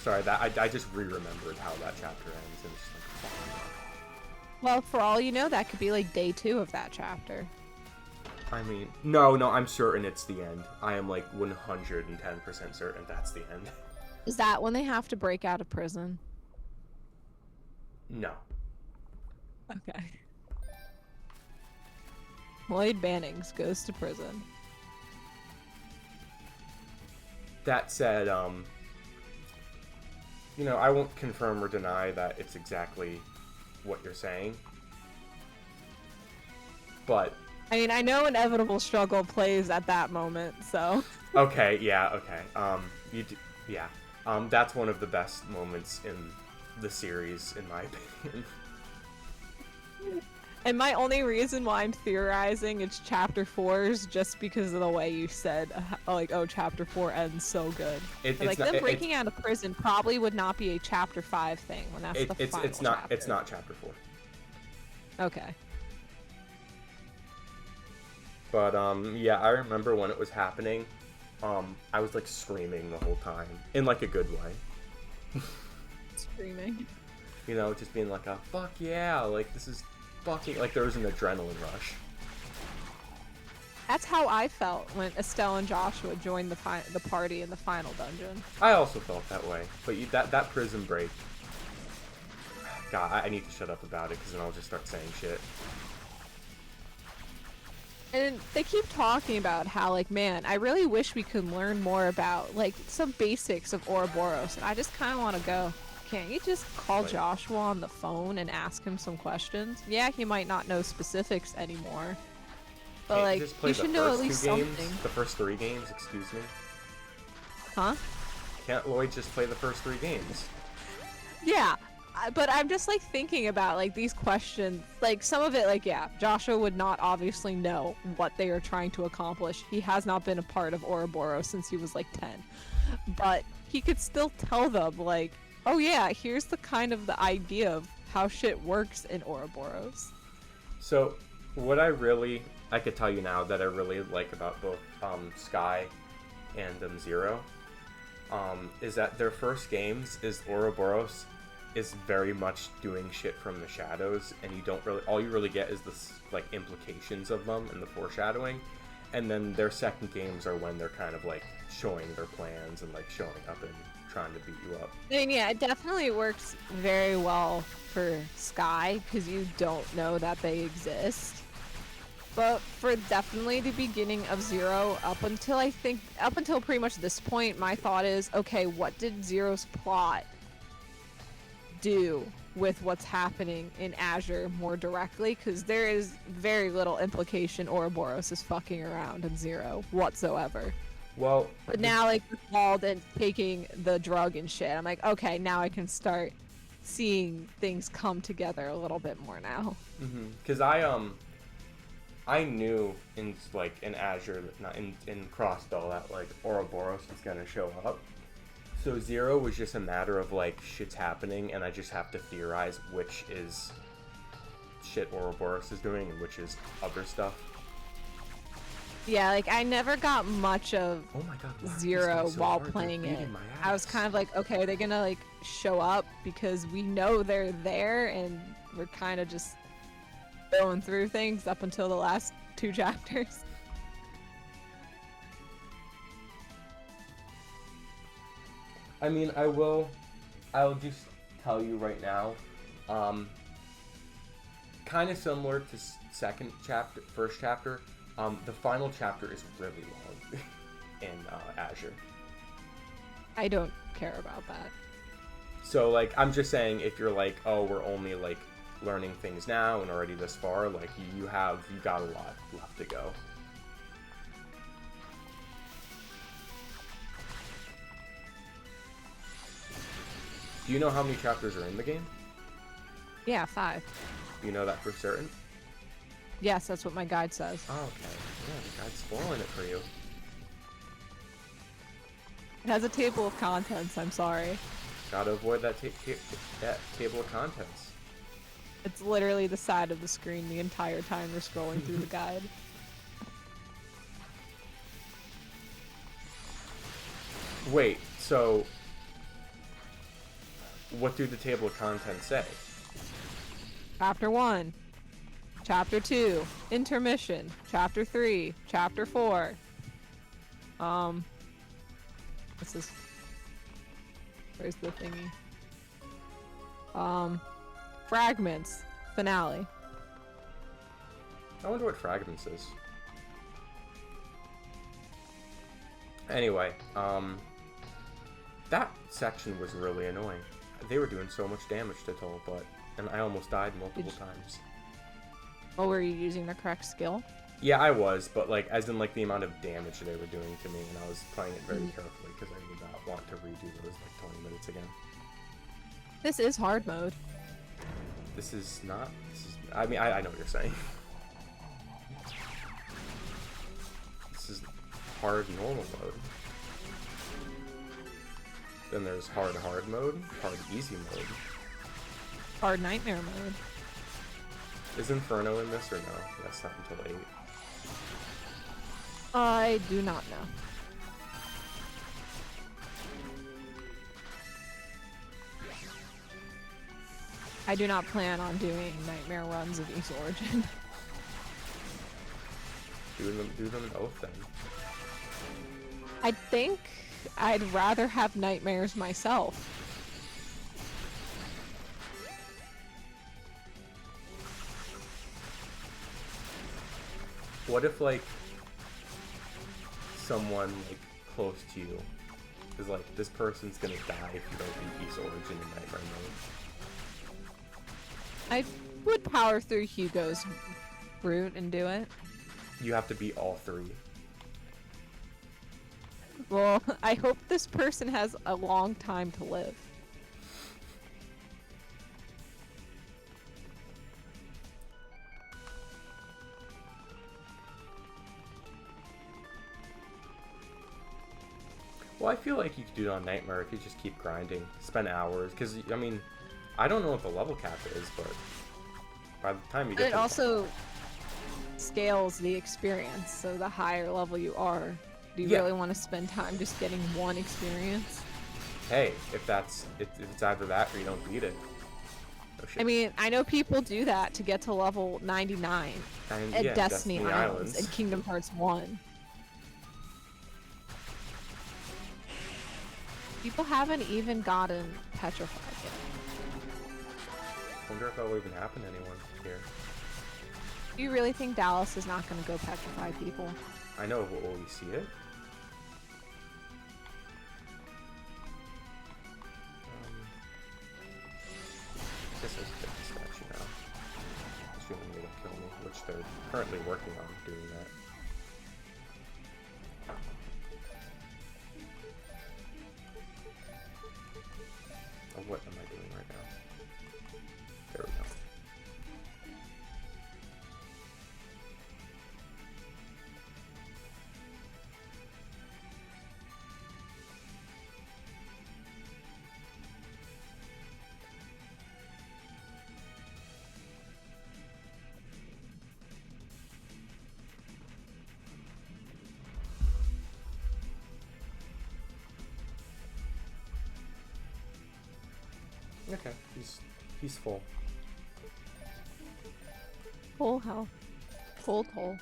Sorry, that I just re-remembered how that chapter ends, and it's just like fucking God. Well, for all you know, that could be like day 2 of that chapter. I mean, no, I'm certain it's the end. I am like 110% certain that's the end. Is that when they have to break out of prison? No. Okay. Lloyd Bannings goes to prison. That said, I won't confirm or deny that it's exactly what you're saying. But I mean, I know inevitable struggle plays at that moment, so. okay, yeah, okay. Yeah. That's one of the best moments in the series, in my opinion. And my only reason why I'm theorizing it's chapter 4 is just because of the way you said, like, oh, chapter 4 ends so good. Like, them breaking out of prison probably would not be a chapter 5 thing when that's the final chapter. It's not chapter 4. Okay. But, yeah, I remember when it was happening, I was, like, screaming the whole time. In, like, a good way. Screaming. Just being like, fuck yeah, like, this is fucking, like, there was an adrenaline rush. That's how I felt when Estelle and Joshua joined the party in the final dungeon. I also felt that way. But that prison break... God, I need to shut up about it, because then I'll just start saying shit. And they keep talking about how, like, man, I really wish we could learn more about, like, some basics of Ouroboros. And I just kind of want to go, can't you just call Joshua on the phone and ask him some questions? Yeah, he might not know specifics anymore. But, like, you should know at least something. The first 3 games, excuse me. Huh? Can't Lloyd just play the first 3 games? Yeah. But I'm just, like, thinking about, like, these questions. Like, some of it, like, yeah, Joshua would not obviously know what they are trying to accomplish. He has not been a part of Ouroboros since he was, like, 10. But he could still tell them, like, oh yeah, here's the idea of how shit works in Ouroboros. So, what I could tell you now that I really like about both Sky and Zero, is that their first games is Ouroboros is very much doing shit from the shadows, and all you really get is this, like, implications of them and the foreshadowing, and then their second games are when they're kind of, like, showing their plans and, like, showing up and trying to beat you up. I mean, yeah, it definitely works very well for Sky, because you don't know that they exist. But for definitely the beginning of Zero, up until pretty much this point, my thought is, okay, what did Zero's plot do with what's happening in Azure more directly? Because there is very little implication Ouroboros is fucking around in Zero whatsoever. Well, but now, like, called and taking the drug and shit, I'm like, okay, now I can start seeing things come together a little bit more now. Because I knew in Azure, not in Crossbell, that, like, Ouroboros was gonna show up. So Zero was just a matter of, like, shit's happening, and I just have to theorize which is shit Ouroboros is doing and which is other stuff. Yeah, like, I never got much of Zero while playing it. I was kind of like, okay, are they gonna, like, show up? Because we know they're there, and we're kind of just going through things up until the last 2 chapters. I mean, I'll just tell you right now, kind of similar to first chapter, the final chapter is really long in Azure. I don't care about that. So, like, I'm just saying, if you're like, oh, we're only, like, learning things now and already this far, like, you got a lot left to go. Do you know how many chapters are in the game? Yeah, 5. You know that for certain? Yes, that's what my guide says. Oh, okay. Yeah, the guide's spoiling it for you. It has a table of contents, I'm sorry. Gotta avoid that table of contents. It's literally the side of the screen the entire time we're scrolling through the guide. Wait, so what do the table of contents say? Chapter 1, Chapter 2, Intermission, Chapter 3, Chapter 4. This is... Where's the thingy? Fragments, Finale. I wonder what Fragments is. Anyway, That section was really annoying. They were doing so much damage to Toal, and I almost died multiple times. Oh, were you using the correct skill? Yeah, I was, but like, as in like the amount of damage they were doing to me, and I was playing it very carefully because I did not want to redo those like 20 minutes again. This is hard mode. This is not. I mean, I know what you're saying. This is hard normal mode. Then there's hard mode, hard easy mode. Hard nightmare mode. Is Inferno in this or no? That's not until 8. I do not know. I do not plan on doing nightmare runs of East Origin. Do them in Oath then. I think I'd rather have nightmares myself. What if like someone like close to you is like, this person's gonna die if you don't beat East Origin in nightmare mode? I would power through Hugo's route and do it. You have to beat all 3. Well, I hope this person has a long time to live. Well, I feel like you could do it on Nightmare if you just keep grinding, spend hours, because, I mean, I don't know what the level cap is, but by the time you get it also scales the experience, so the higher level you are, do you really want to spend time just getting one experience? Hey, if it's either that or you don't beat it. Oh, shit. I mean, I know people do that to get to level 99 at Destiny Islands and Kingdom Hearts 1. People haven't even gotten petrified yet. I wonder if that will even happen to anyone here. Do you really think Dallas is not going to go petrify people? I know, but will we see it? I guess I should get the statue now. Assuming they don't kill me, which they're currently working on doing that. Oh, what am I doing right now? There we go. Okay, he's full. Full health. Full toll.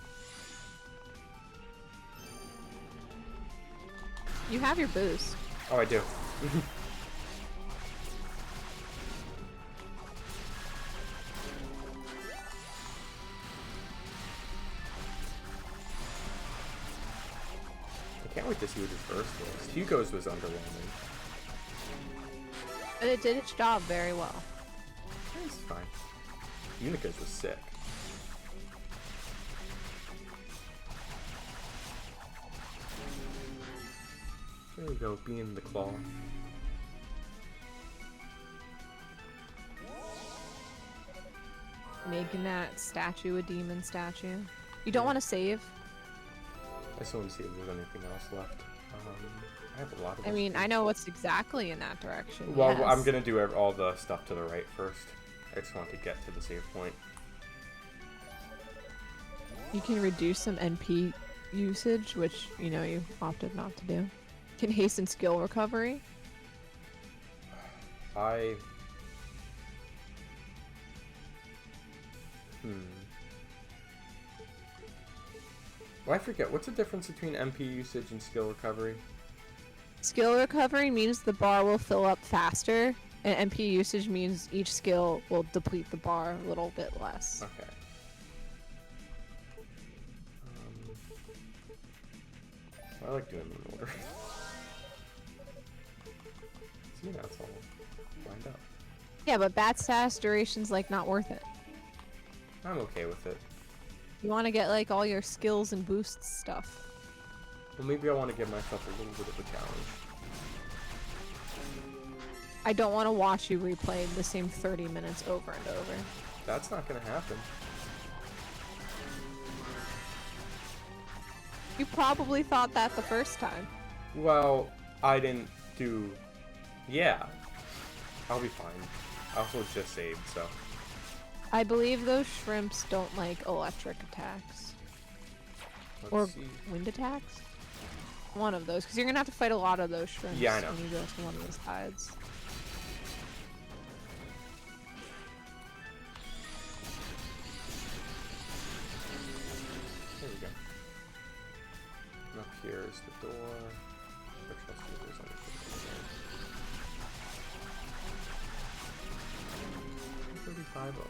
You have your boost. Oh, I do. I can't wait to see what his first was. Hugo's was underwhelming. But it did its job very well. It's fine. Unica's was sick. There we go, being the claw. Making that statue a demon statue. You don't want to save? I just want to see if there's anything else left. I have a lot of... I mean, I know what's exactly in that direction. Well, yes. I'm gonna do all the stuff to the right first. I just want to get to the save point. You can reduce some NP usage, which, you know, you opted not to do. You can hasten skill recovery. Well, I forget. What's the difference between MP usage and skill recovery? Skill recovery means the bar will fill up faster, and MP usage means each skill will deplete the bar a little bit less. Okay. I like doing them in order. Yeah, that's all lined up. Yeah, but bat status duration's like not worth it. I'm okay with it. You want to get like all your skills and boosts stuff. Well, maybe I want to give myself a little bit of a challenge. I don't want to watch you replay the same 30 minutes over and over. That's not gonna happen. You probably thought that the first time. Well, I didn't do... Yeah. I'll be fine. I also just saved, so... I believe those shrimps don't like electric attacks. Let's Or see. wind attacks? One of those, because you're going to have to fight a lot of those shrimps Yeah, I know. when you go to one of those hides. There we go. And up here is the door. Which let's see if there's anything in there. 35 of them.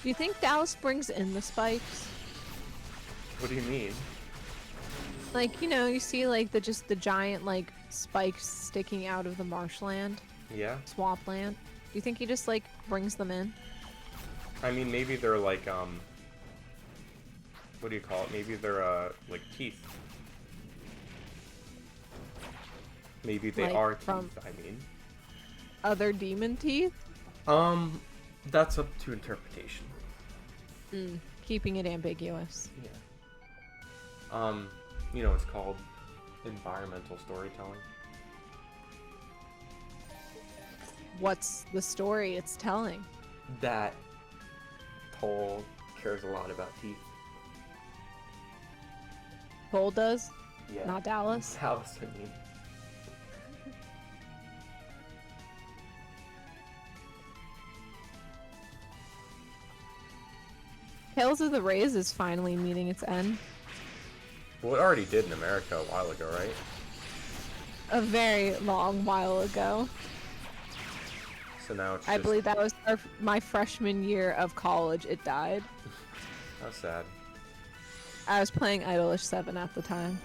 Do you think Dallas brings in the spikes? What do you mean? Like, you know, you see like the giant like spikes sticking out of the marshland, Yeah? swampland. Do you think he just like brings them in? I mean, maybe they're like, what do you call it? Maybe they're, like teeth. Maybe they Like are teeth, from- I mean. Other demon teeth? That's up to interpretation. Keeping it ambiguous. Yeah. You know, it's called environmental storytelling. What's the story it's telling? That Toal cares a lot about teeth. Cole does? Yeah. Not Dallas? Dallas, I mean. Tales of the Rays is finally meeting its end. Well, it already did in America a while ago, right? A very long while ago. So now it's just... I believe that was my freshman year of college. It died. How sad. I was playing Idolish 7 at the time.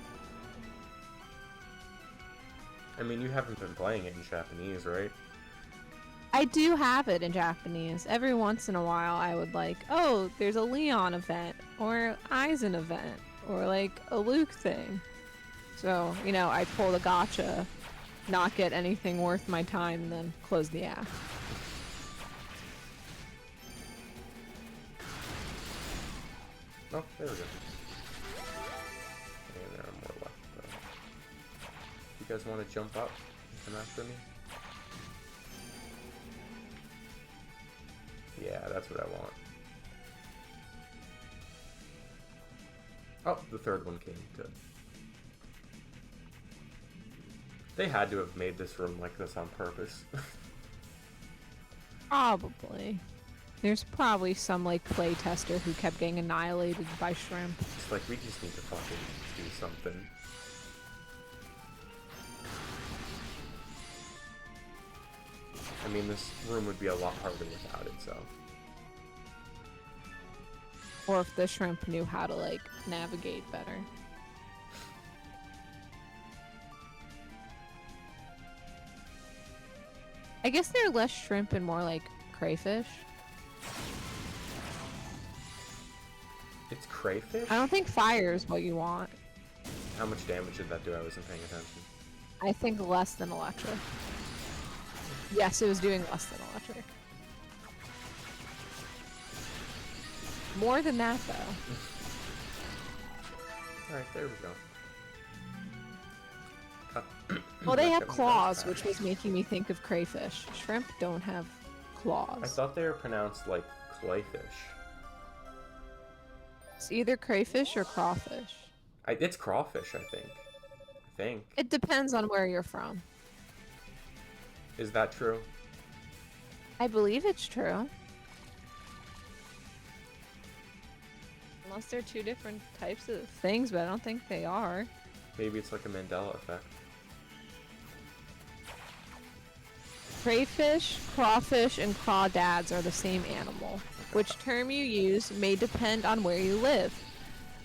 I mean, you haven't been playing it in Japanese, right? I do have it in Japanese. Every once in a while I would like, oh, there's a Leon event, or Aizen event, or like a Luke thing. So, you know, I pull the gotcha, not get anything worth my time, and then close the app. Oh, there we go. And there are more left, though. You guys want to jump up and come after me? Yeah, that's what I want. Oh, the third one came. Good. They had to have made this room like this on purpose. Probably. There's probably some like play tester who kept getting annihilated by shrimp. It's like, we just need to fucking do something. I mean, this room would be a lot harder without it, so. Or if the shrimp knew how to like navigate better. I guess they're less shrimp and more like crayfish. It's crayfish? I don't think fire is what you want. How much damage did that do? I wasn't paying attention. I think less than electric. Yes, it was doing less than electric. More than that, though. Alright, there we go. Well, they Back have up to claws, that. which was making me think of crayfish. Shrimp don't have claws. I thought they were pronounced like clayfish. It's either crayfish or crawfish. It's crawfish, I think. It depends on where you're from. Is that true? I believe it's true. Unless they're two different types of things, but I don't think they are. Maybe it's like a Mandela effect. Crayfish, crawfish, and crawdads are the same animal. Which term you use may depend on where you live.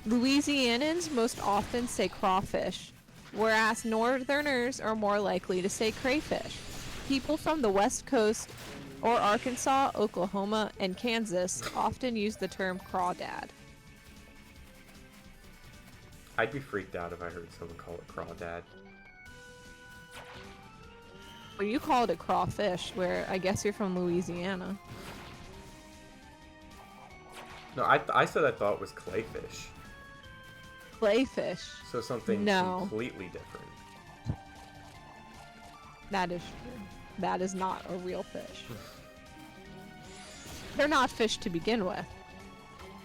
Louisianans most often say crawfish, whereas Northerners are more likely to say crayfish. People from the West Coast or Arkansas, Oklahoma, and Kansas often use the term crawdad. I'd be freaked out if I heard someone call it crawdad. Well, you called it crawfish, where I guess you're from Louisiana. No, I said I thought it was clayfish. Clayfish. So something completely different. That is true. That is not a real fish. They're not fish to begin with.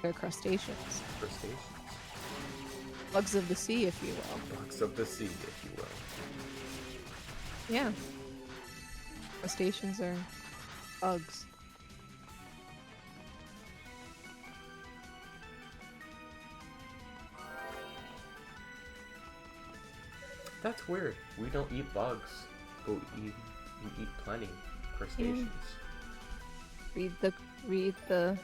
They're crustaceans. Crustaceans. Bugs of the sea, if you will. Bugs of the sea, if you will. Yeah. Crustaceans are bugs. That's weird. We don't eat bugs, but we eat plenty crustaceans. Read the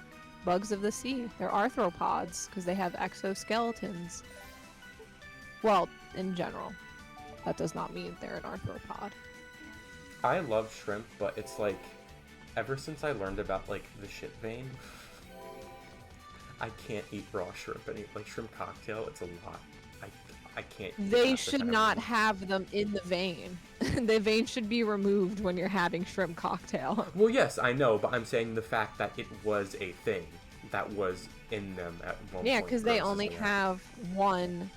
bugs of the sea. They're arthropods because they have exoskeletons. Well, in general, that does not mean they're an arthropod. I love shrimp, but it's like, ever since I learned about like the shit vein, I can't eat raw shrimp. Like shrimp cocktail, it's a lot. I can't eat They that should kind of not meat. have them in the vein. The vein should be removed when you're having shrimp cocktail. Well, yes, I know, but I'm saying the fact that it was a thing that was in them at one Yeah, point. because they grosses only me out. have one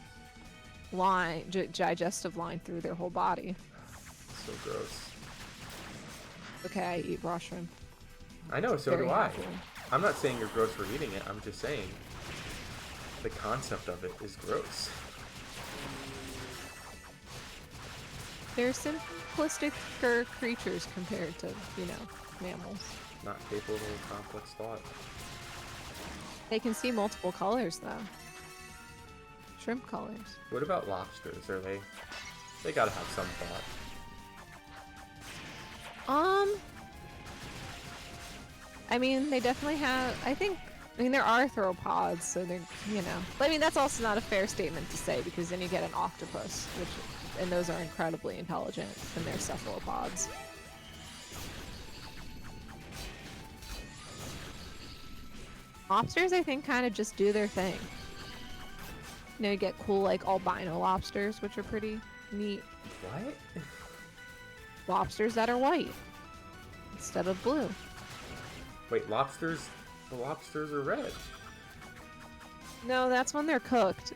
line, digestive line through their whole body. So gross. Okay, I eat raw shrimp. I know, so Very do I. happily. I'm not saying you're gross for eating it. I'm just saying the concept of it is gross. They're simplistic creatures compared to, mammals. Not capable of complex thought. They can see multiple colors, though. Shrimp colors. What about lobsters? Are they? They gotta have some thought. I mean, they definitely have. They're arthropods, so they're, But I mean, that's also not a fair statement to say because then you get an octopus, and those are incredibly intelligent, and they're cephalopods. Lobsters, I think, kind of just do their thing. You get cool, like, albino lobsters, which are pretty neat. What? Lobsters that are white instead of blue. Wait, lobsters? The lobsters are red. No, that's when they're cooked.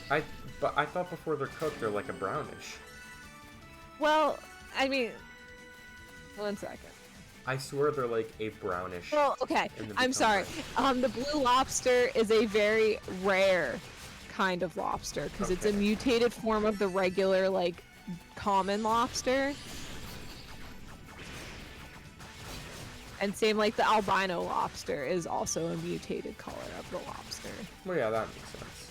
But I thought before they're cooked, they're like a brownish. Well, I mean, 1 second. I swear they're like a brownish. Well, okay, and then I'm become sorry. red. The blue lobster is a very rare kind of lobster because it's a Okay. mutated form of the regular, like, common lobster. And same like the albino lobster is also a mutated color of the lobster. Well, yeah, that makes sense.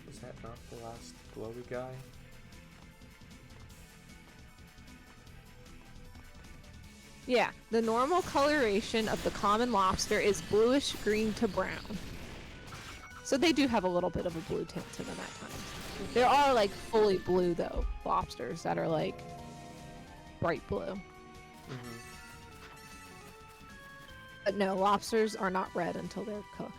Is that not the last glowy guy? Yeah, the normal coloration of the common lobster is bluish green to brown. So they do have a little bit of a blue tint to them at times. There are like fully blue though lobsters that are like bright blue. Mm-hmm. But no, lobsters are not red until they're cooked.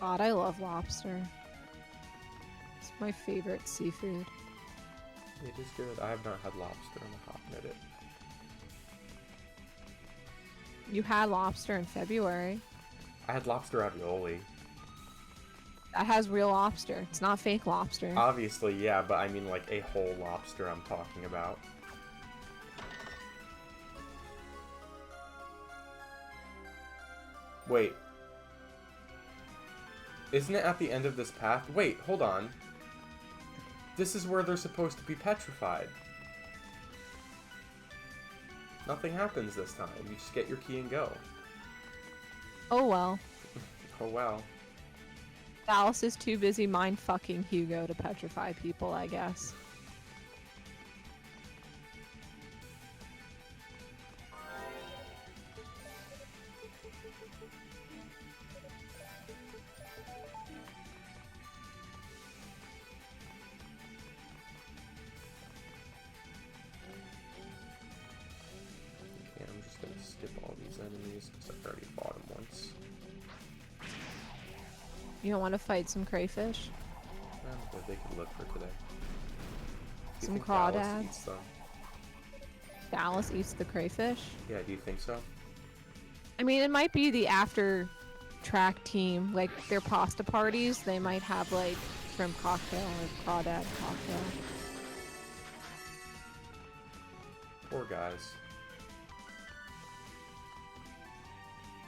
God, I love lobster. It's my favorite seafood. It is good. I have not had lobster in a hot minute. You had lobster in February. I had lobster ravioli. That has real lobster. It's not fake lobster. Obviously, yeah, but I mean like a whole lobster I'm talking about. Wait. Isn't it at the end of this path? Wait, hold on. This is where they're supposed to be petrified. Nothing happens this time. You just get your key and go. Oh well. Oh wow. Dallas is too busy mind fucking Hugo to petrify people, I guess. Okay, I'm just gonna skip all these enemies because I've already fought them once. You don't want to fight some crayfish? But they could live for today. Do you Some think Dallas crawdads? eats them? Dallas eats the crayfish? Yeah, do you think so? I mean, it might be the after track team, like their pasta parties. They might have like shrimp cocktail or crawdad cocktail. Poor guys.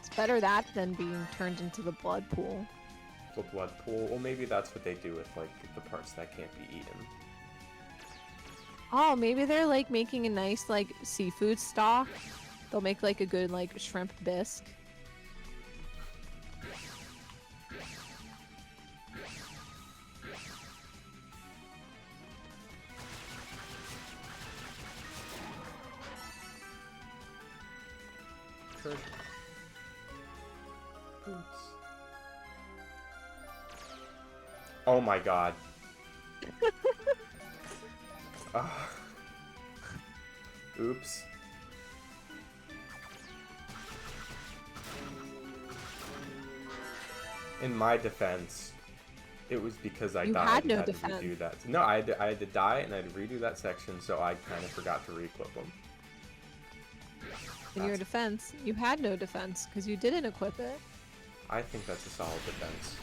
It's better that than being turned into the blood pool. The blood pool. Well, maybe that's what they do with like the parts that can't be eaten. Oh, maybe they're like making a nice like seafood stock. They'll make like a good like shrimp bisque. Treasure. Oops. Oh my god. Oops. In my defense, it was because I You died had and no had defense. to redo that. No, I had to die and I had to redo that section, so I kind of forgot to re-equip them. In your defense, you had no defense because you didn't equip it. I think that's a solid defense.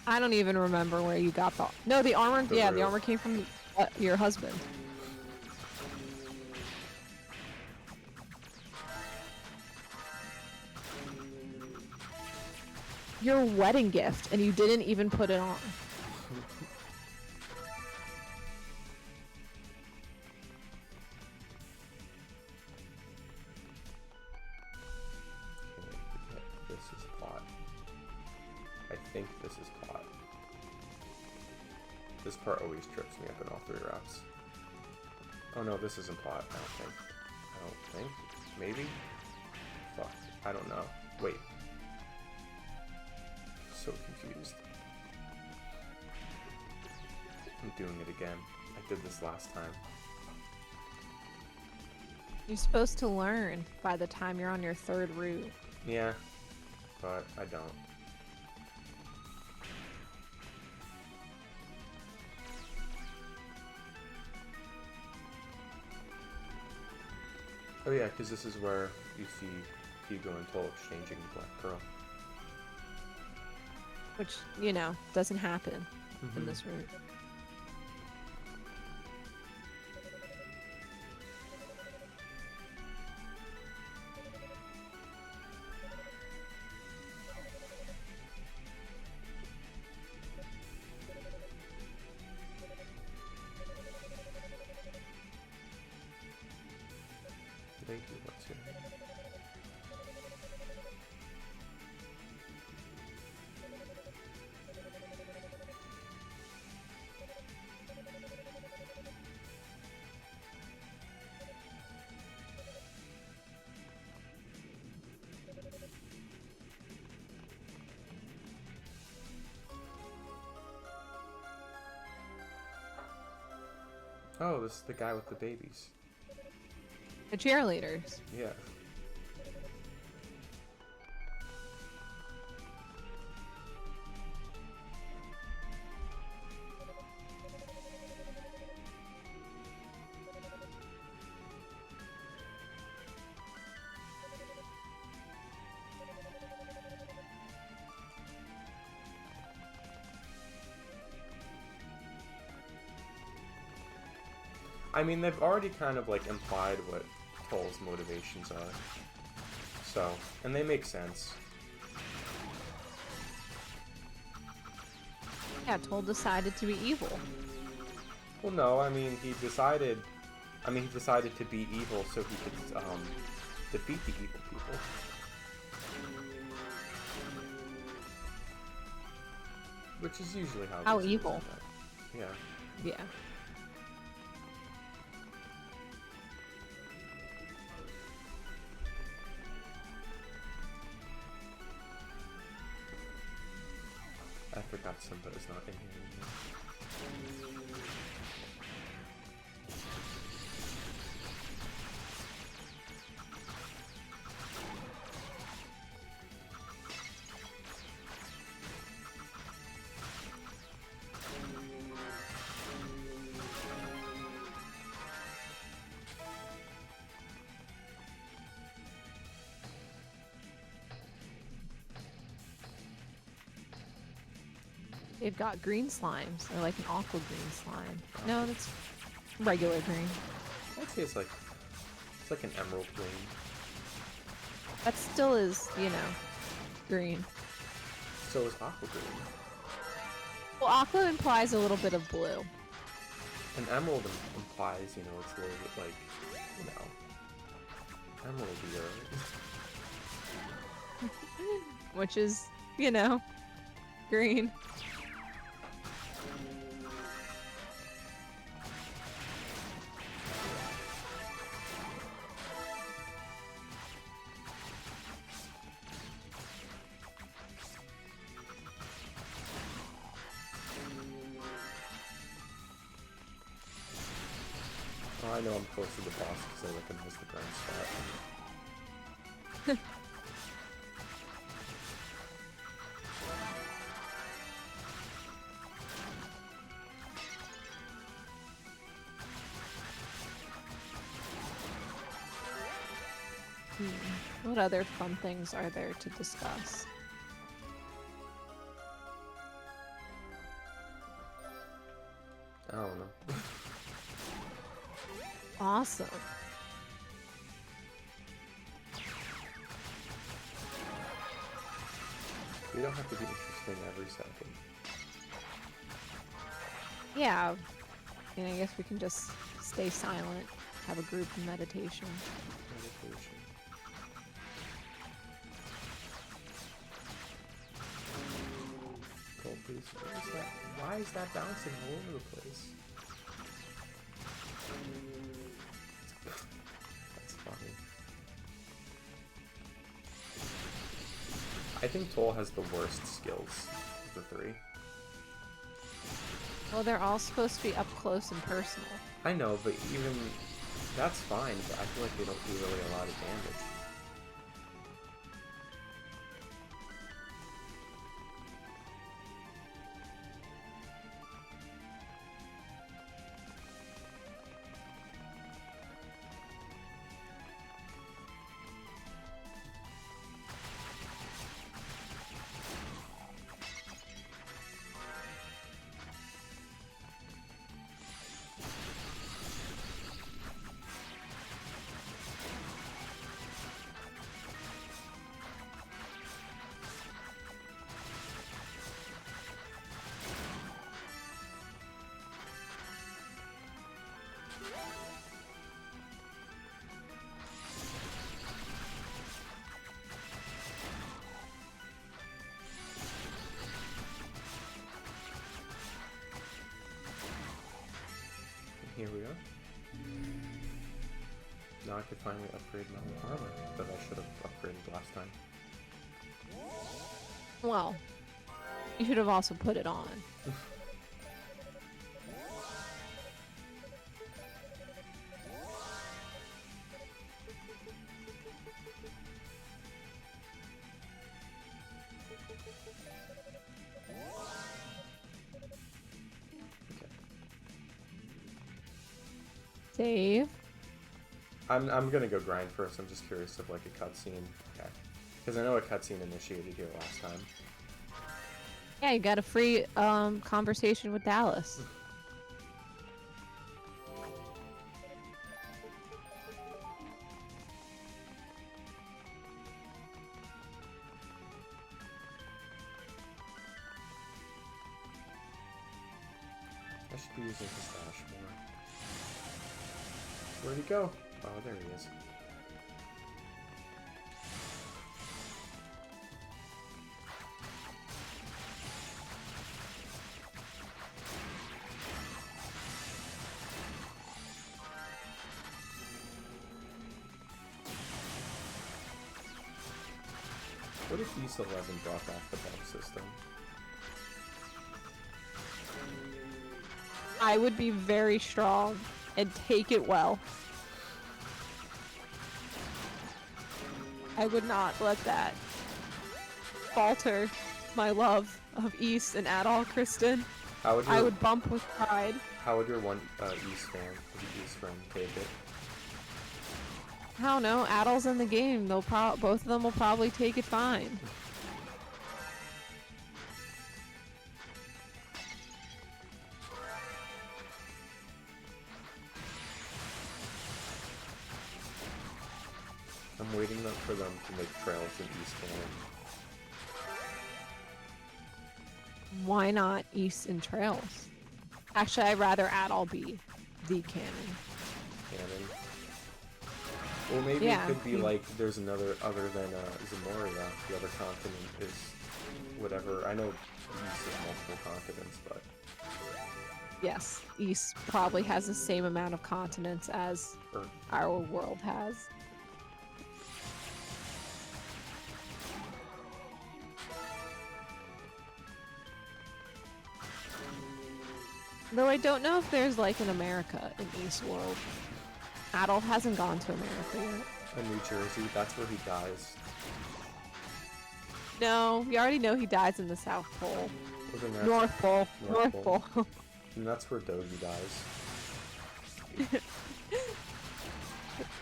I don't even remember where you got the. No, the armor. The Yeah, roof. the armor came from your husband. Your wedding gift, and you didn't even put it on. Okay, this is plot. I think this is plot. This part always trips me up in all 3 routes. Oh no, this isn't plot, I don't think. I don't think. Maybe? Fuck. I don't know. Wait. So confused. I'm doing it again. I did this last time. You're supposed to learn by the time you're on your 3rd route. Yeah, but I don't. Oh yeah, because this is where you see Hugo and Toal exchanging the Black Pearl. Which, you know, doesn't happen in Mhm. this route. Thank you, what's here? Oh, this is the guy with the babies. The cheerleaders. Yeah. I mean, they've already kind of like implied what Toal's motivations are. So, and they make sense. Yeah, Toal decided to be evil. Well, no, I mean, he decided. I mean, he decided to be evil so he could defeat the evil people. Which is usually how How these things evil? end up. Yeah. Yeah. I forgot Simba is not in here anymore. They've got green slimes, or like an aqua green slime. No, that's regular green. I'd say it's like an emerald green. That still is, you know, green. So is aqua green. Well, aqua implies a little bit of blue. An emerald implies, you know, it's a little bit like, you know, emeraldier. Which is, you know, green. Oh, I know I'm close to the boss because I recognize the ground spot. What other fun things are there to discuss? I don't know. Awesome. We don't have to be interesting every second. Yeah. And I guess we can just stay silent, have a group meditation. Meditation. Oh, please. What is that? Why is that bouncing all over the place? That's funny. I think Toal has the worst skills of the three. Well, they're all supposed to be up close and personal. I know, but even that's fine, but I feel like they don't do really a lot of damage. Here we are. Now I could finally upgrade my armor that I should have upgraded last time. Well, you should have also put it on. Save. I'm gonna go grind first. I'm just curious of like a cutscene. Okay. Because I know a cutscene initiated here last time. Yeah, you got a free conversation with Dallas. I should be using Pistache more. Where'd he go? Oh, there he is. What if East 11 brought back the bug system? I would be very strong and take it well. I would not let that falter my love of East and Adol, Kristen. I would bump with pride. How would your one East friend take it? I don't know. Adol's in the game. Both of them will probably take it fine. I'm waiting for them to make trails in East canon. Why not East and Trails? Actually, I'd rather Adol be the canon. Canon. Well, maybe it could be like there's another other than Zamoria. The other continent is whatever. I know East has multiple continents, but yes, East probably has the same amount of continents as our world has. Though I don't know if there's like an America in East World. Adol hasn't gone to America yet. in New Jersey, that's where he dies. No, we already know he dies in the South Pole. North Pole. North Pole. And that's where Dogi dies.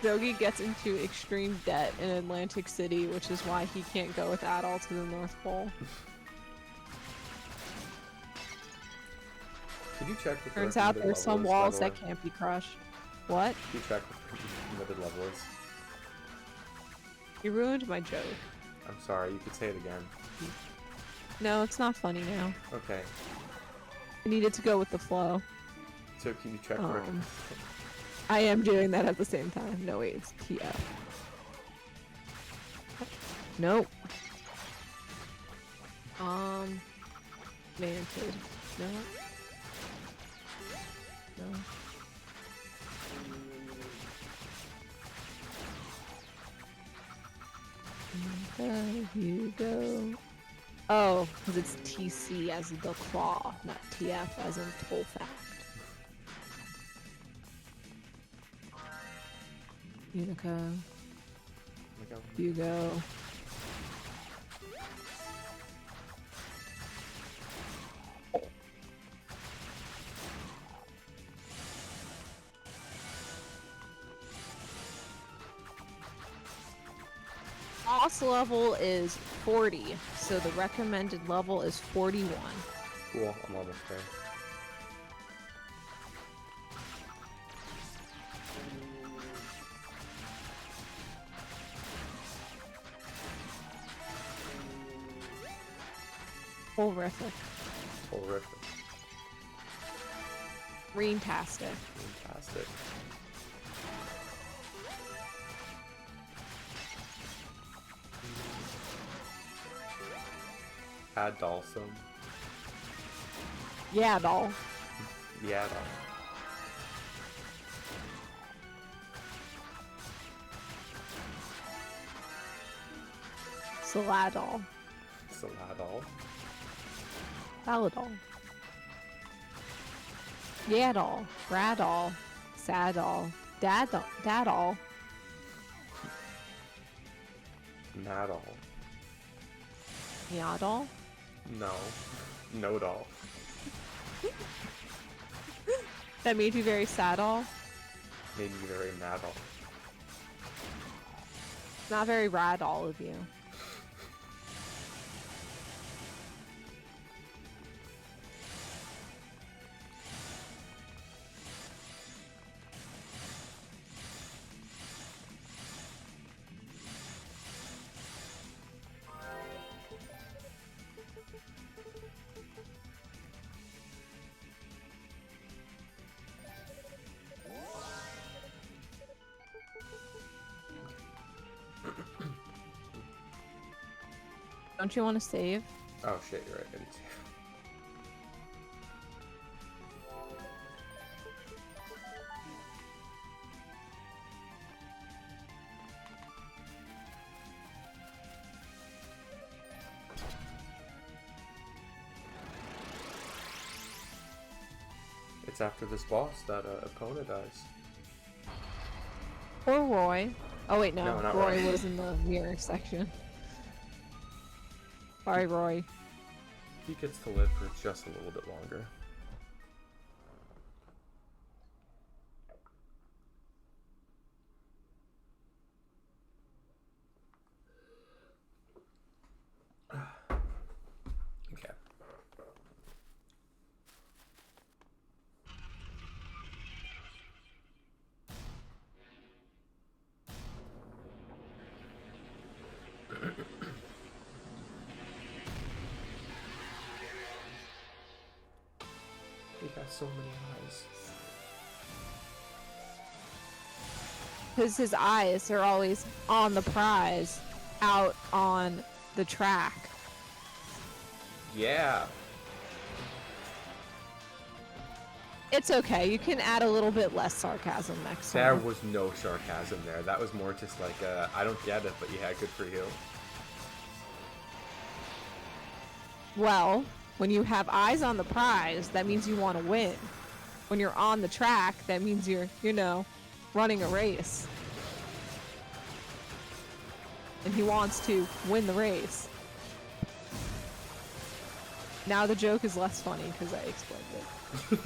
Dogi gets into extreme debt in Atlantic City, which is why he can't go with Adol to the North Pole. Could you check the Turns out there's some walls that can't be crushed. What? Could you check what the limited level is? You ruined my joke. I'm sorry, you could say it again. No, it's not funny now. Okay. I needed to go with the flow. So can you check where... I am doing that at the same time. No, wait, it's TF. Nope. Manted. No. No. There you go. Oh, because it's TC as the claw, not TF as in Toal fact. Unico. Hugo. Boss level is 40, so the recommended level is 41. Cool, I'm almost there. Horrific. Horrific. Green-tastic. Fantastic. Add Dalsum. Yeah, doll. Yeah, doll. Saladol. Saladol. Saladol. Yadol. Radol. Sadol. Dadol. Nadol. Yadol. No. No doll. That made you very sadol. Made me very nadol. Not very radol of you. Don't you want to save? Oh shit, you're right. I didn't see. It's after this boss that Epona dies. Or Roy. Oh wait, no. No, not Roy Roy. was in the mirror section. Sorry, Roy. He gets to live for just a little bit longer. Okay. He has so many eyes. Because his eyes are always on the prize, out on the track. Yeah. It's okay. You can add a little bit less sarcasm next There time. was no sarcasm there. That was more just like, I don't get it, but yeah, good for you. Well, when you have eyes on the prize, that means you want to win. When you're on the track, that means you're, running a race. And he wants to win the race. Now the joke is less funny because I explained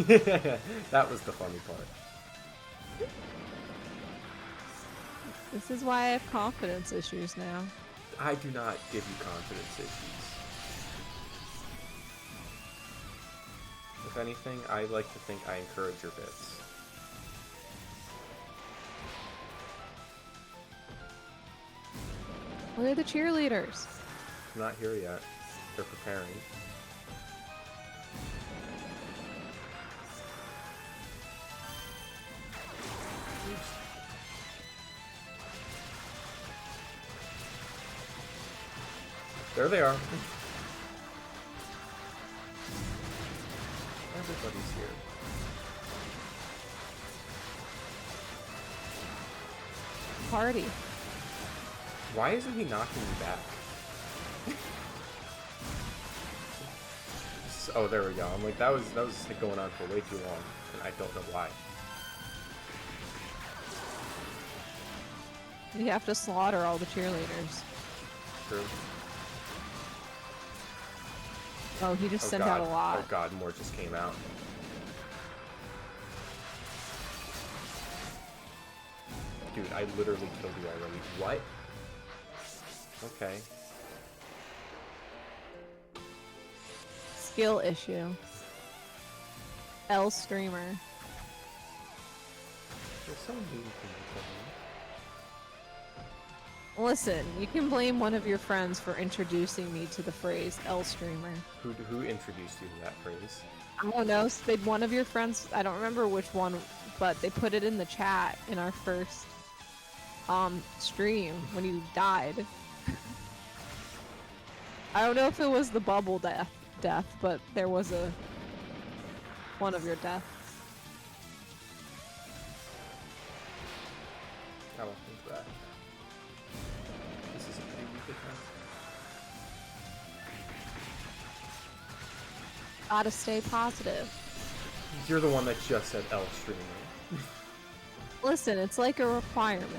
it. That was the funny part. This is why I have confidence issues now. I do not give you confidence issues. If anything, I like to think I encourage your bits. Where are the cheerleaders? I'm not here yet. They're preparing. Oops. There they are. Everybody's here. Party. Why isn't he knocking me back? Oh, there we go. I'm like, that was like going on for way too long, and I don't know why. You have to slaughter all the cheerleaders. True. Oh, he just Oh sent god. out a lot. Oh god, more just came out. Dude, I literally killed you already. What? Okay. Skill issue. L streamer. There's so mean things Listen, you can blame one of your friends for introducing me to the phrase L streamer. Who introduced you to that phrase? I don't know. One of your friends, I don't remember which one, but they put it in the chat in our first stream when you died. I don't know if it was the bubble death, but there was one of your deaths. I don't think that. This is a pretty weak account. Gotta stay positive. You're the one that just said L streamer. Listen, it's like a requirement.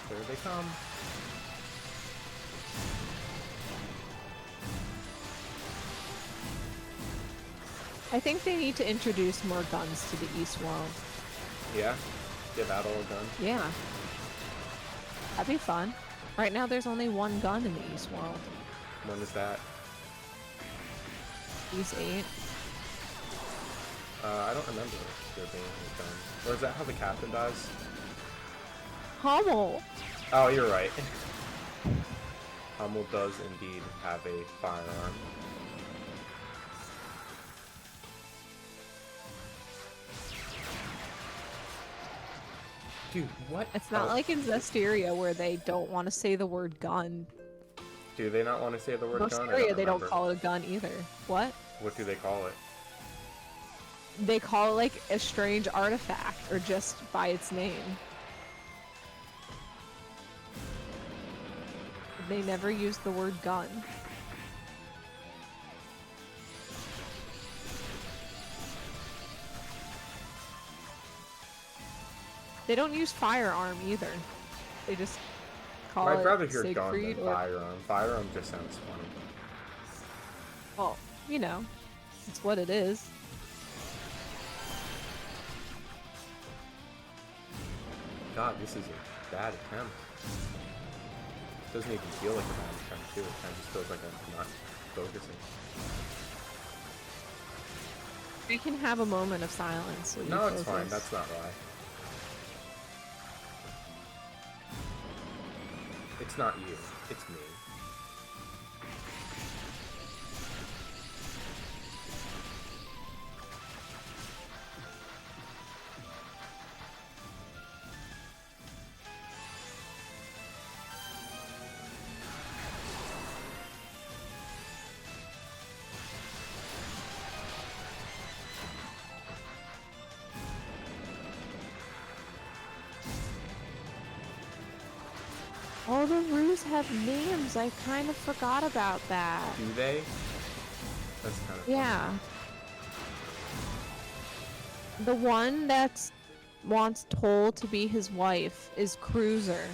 There they come. I think they need to introduce more guns to the East World. Yeah? Give out all a gun? Yeah. That'd be fun. Right now there's only one gun in the East World. When is that? These 8. I don't remember there being any guns. Or is that how the captain dies? Hummel! Oh, you're right. Hummel does indeed have a firearm. Dude, what? It's not like in Zestiria where they don't want to say the word gun. Do they not want to say the word gun? Zestiria, they don't call it a gun either. What? What do they call it? They call it like a strange artifact, or just by its name. They never use the word gun. They don't use firearm either. They just call it I'd rather hear gun Siegfried than firearm. Firearm just sounds funny. Well, you know, it's what it is. God, this is a bad attempt. It doesn't even feel like a bad attempt, too. It kind of just feels like I'm not focusing. We can have a moment of silence. So No, it's fine. That's not why. It's not you. It's me. Oh, the roos have names. I kind of forgot about that. Do they? That's kind of funny. Yeah. The one that wants Toal to be his wife is Cruiser.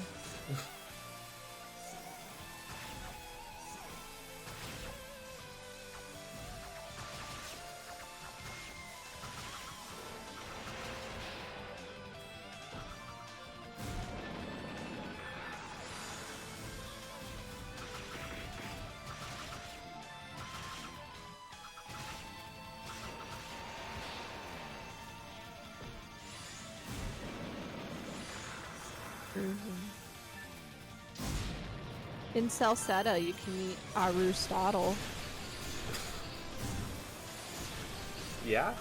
In Salsetta, you can meet Aristotle. Yeah?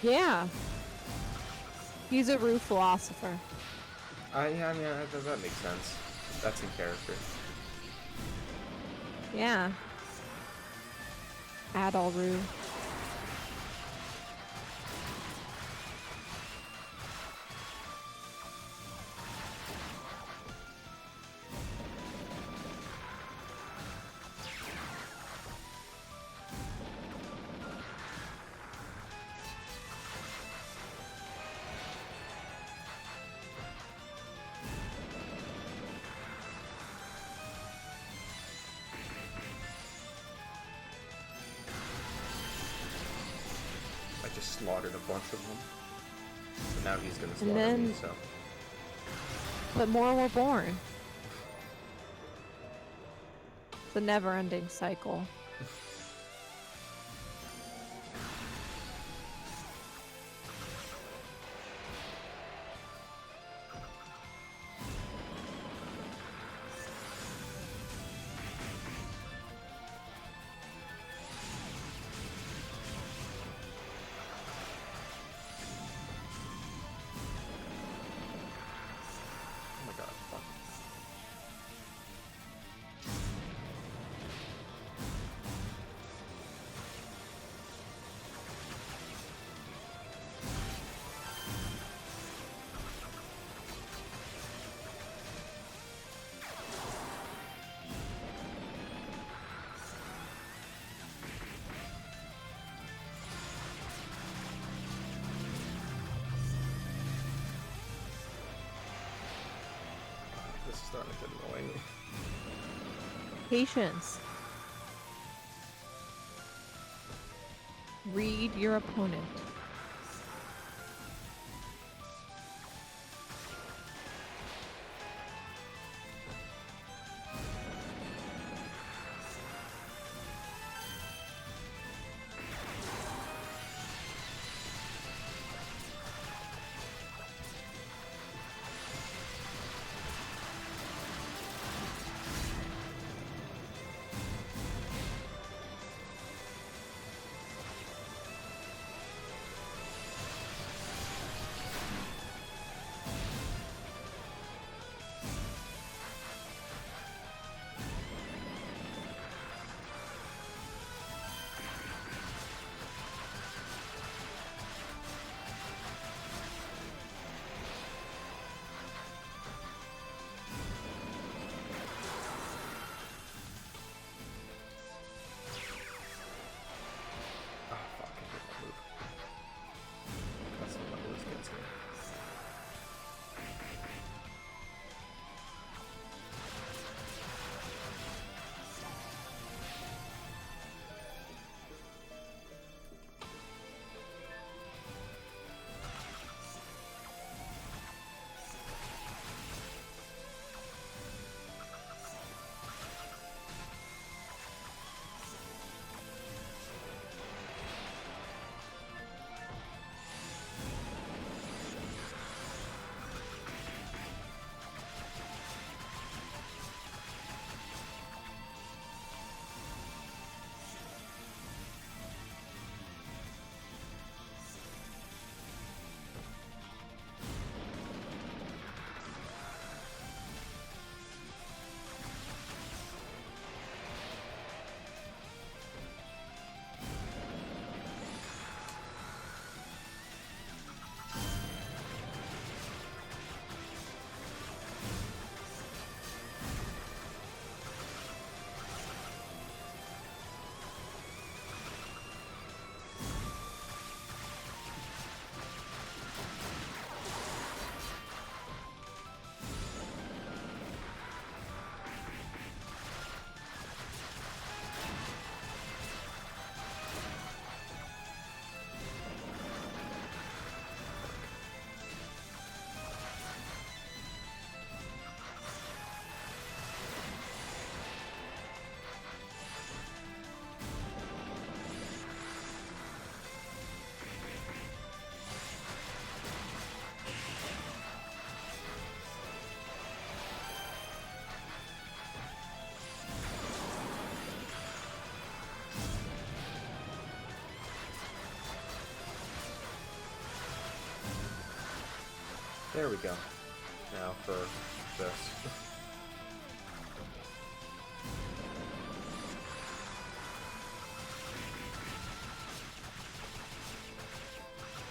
Yeah. He's a Rue philosopher. Yeah, that makes sense. That's in character. Yeah. Adol Rue. I just slaughtered a bunch of them. So now he's gonna slaughter me, so. But more were born. It's a never-ending cycle. Oh my god, fuck. This is starting to annoy me. Patience. Read your opponent. There we go. Now for this.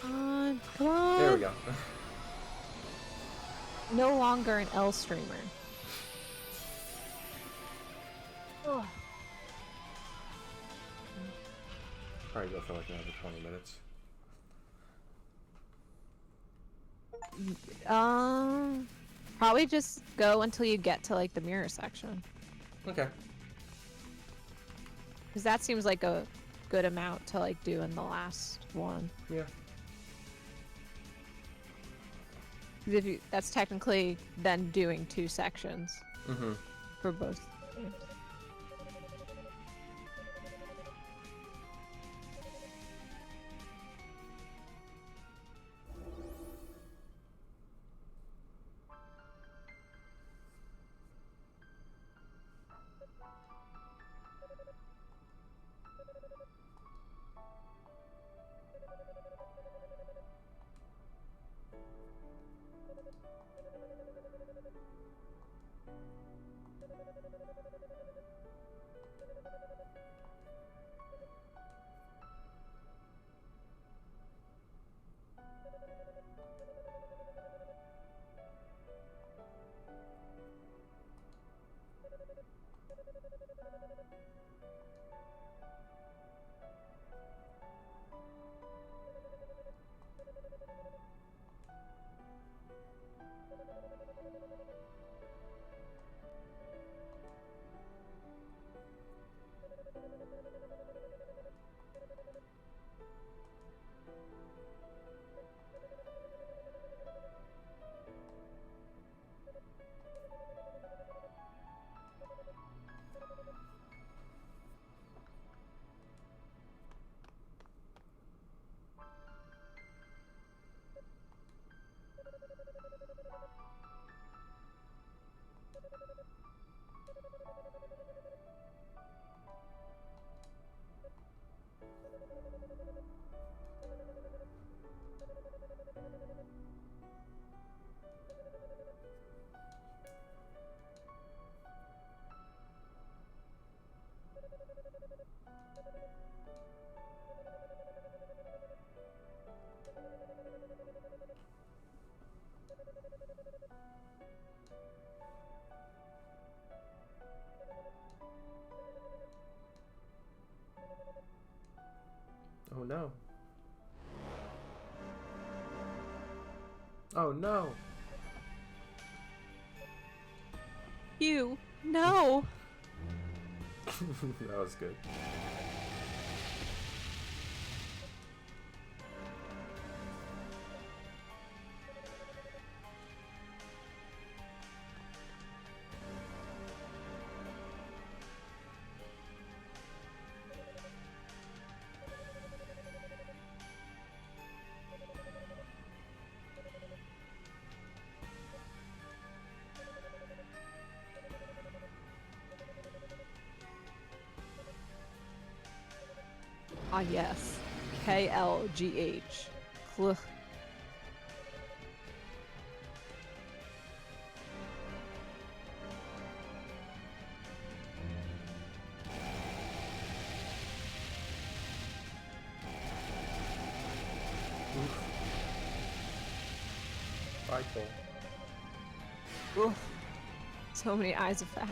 Come on. There we go. No longer an L streamer. Ugh. Probably go for like another 20 minutes. Probably just go until you get to like the mirror section. Okay. Because that seems like a good amount to like do in the last one. Yeah. 'Cause if you, that's technically then doing 2 sections Mm-hmm. for both games. Oh no. Oh no. You no. That was good. Ah yes. KLGH. Ugh. Bye, Toal. Ugh. So many eyes of fact.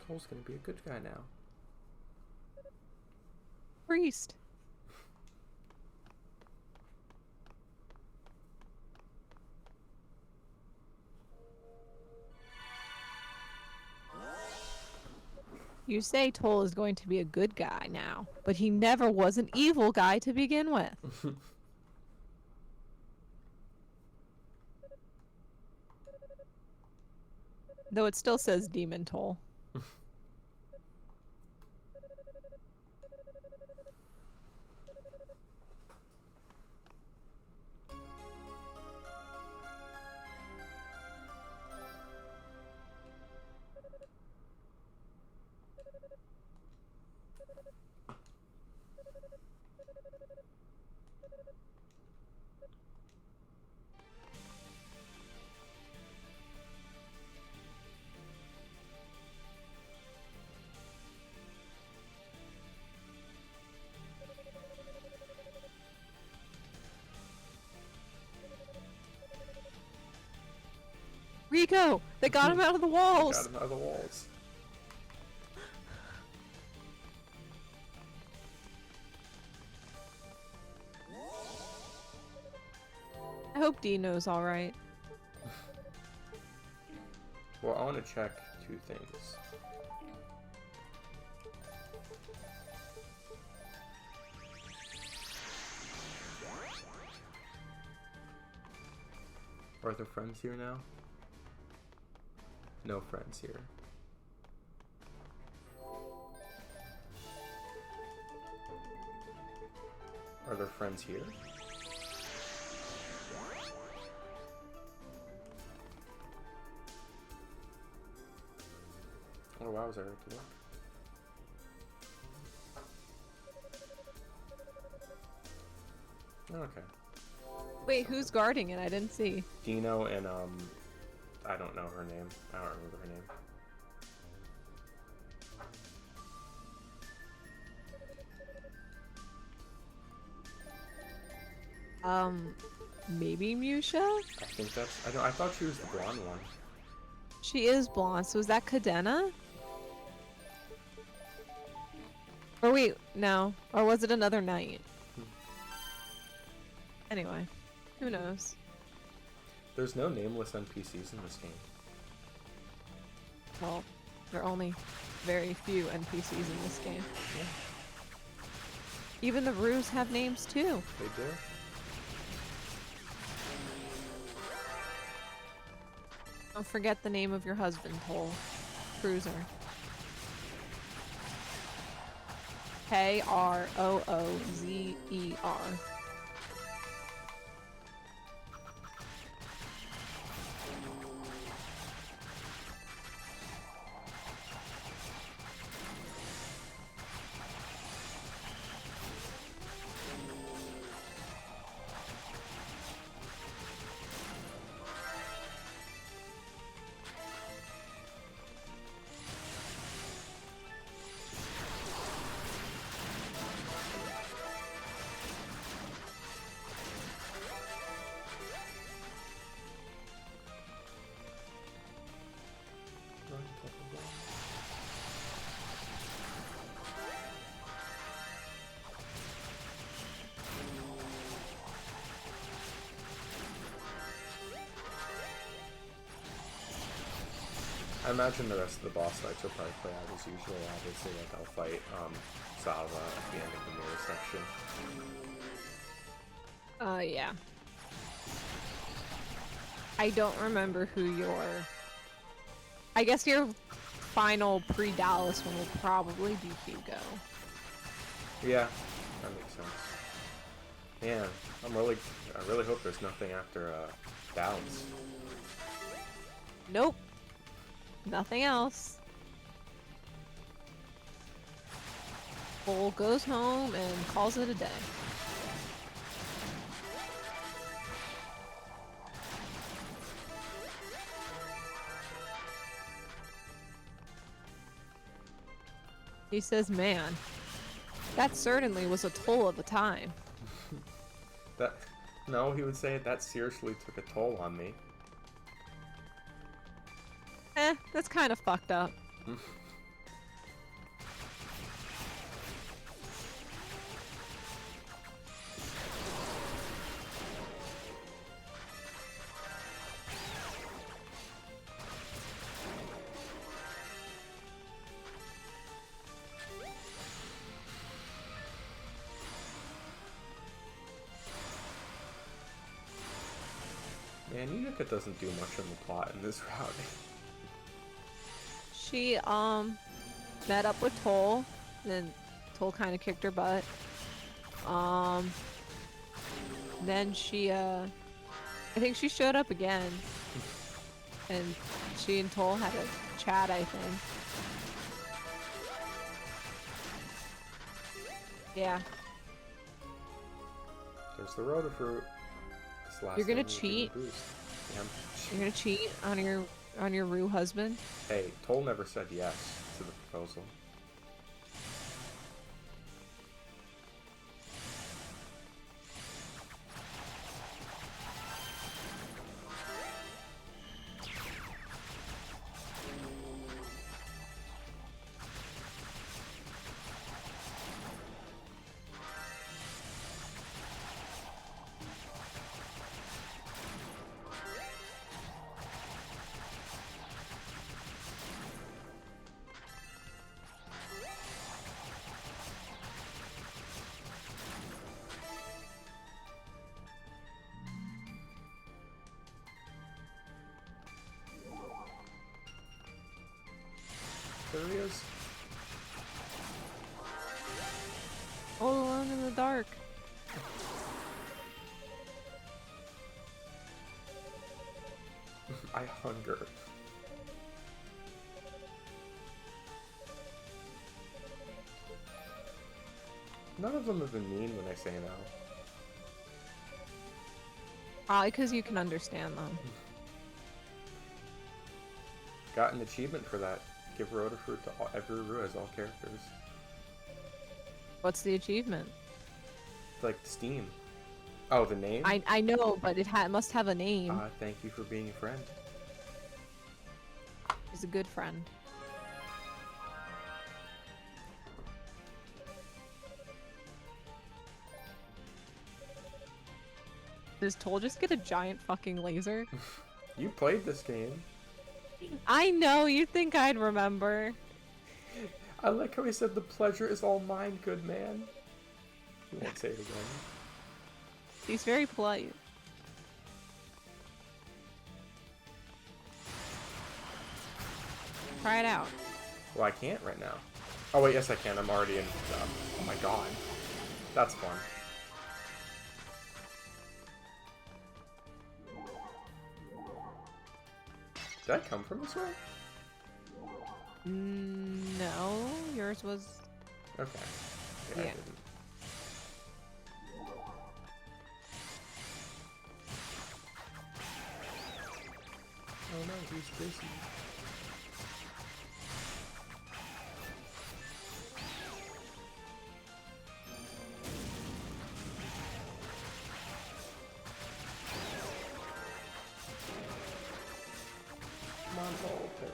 Toal's gonna be a good guy now. Priest. You say Toal is going to be a good guy now, but he never was an evil guy to begin with. Though it still says Demon Toal. Rico! They got him out of the walls! Got him out of the walls. I hope Dino's alright. Well, I want to check 2 things. Are there friends here now? No friends here. Are there friends here? Oh wow, is that right to look? Okay. Wait, who's guarding it? I didn't see. Dino and I don't know her name. I don't remember her name. Maybe Musha? I think that's. I thought she was the blonde one. She is blonde, so is that Cadena? Or wait, no. Or was it another knight? Anyway, who knows? There's no nameless NPCs in this game. Well, there are only very few NPCs in this game. Yeah, Even the Roos have names too. they do. Don't forget the name of your husband, Toal. Cruiser. Kroozer. I imagine the rest of the boss fights will probably play out as usual. Obviously, like I'll fight Salva at the end of the mirror section. Yeah. I don't remember who your... I guess your final pre-Dallas one will probably be Hugo. Yeah, that makes sense. Man, I really hope there's nothing after Dallas. Nope. Nothing else. Toal goes home and calls it a day. He says, man, that certainly was a toll of the time. No, he would say that seriously took a toll on me. That's kind of fucked up. Man, Unica doesn't do much in the plot in this route. She met up with Toal, then Toal kind of kicked her butt. Then she I think she showed up again, and she and Toal had a chat, I think. Yeah. There's the Rotafruit. This last You're gonna thing will give cheat? me a boost. Yeah, You're gonna cheat on your Rue husband? Hey, Toal never said yes to the proposal. There he is. All alone in the dark. I hunger. None of them have been mean when I say no. Probably because you can understand them. Got an achievement for that. Give Rotafruit to every Rue as all characters. What's the achievement? Like Steam. Oh, the name? I know, but it must have a name. Thank you for being a friend. He's a good friend. Does Toal just get a giant fucking laser? You played this game. I know, you'd think I'd remember. I like how he said the pleasure is all mine, good man. He won't say it again. He's very polite. Try it out. Well, I can't right now. Oh wait, yes I can. I'm already in. Oh my god. That's fun. Did I come from this way? No, yours was... Okay. Yeah. I Yeah. didn't. Oh no, he's busy. Come on, hold it.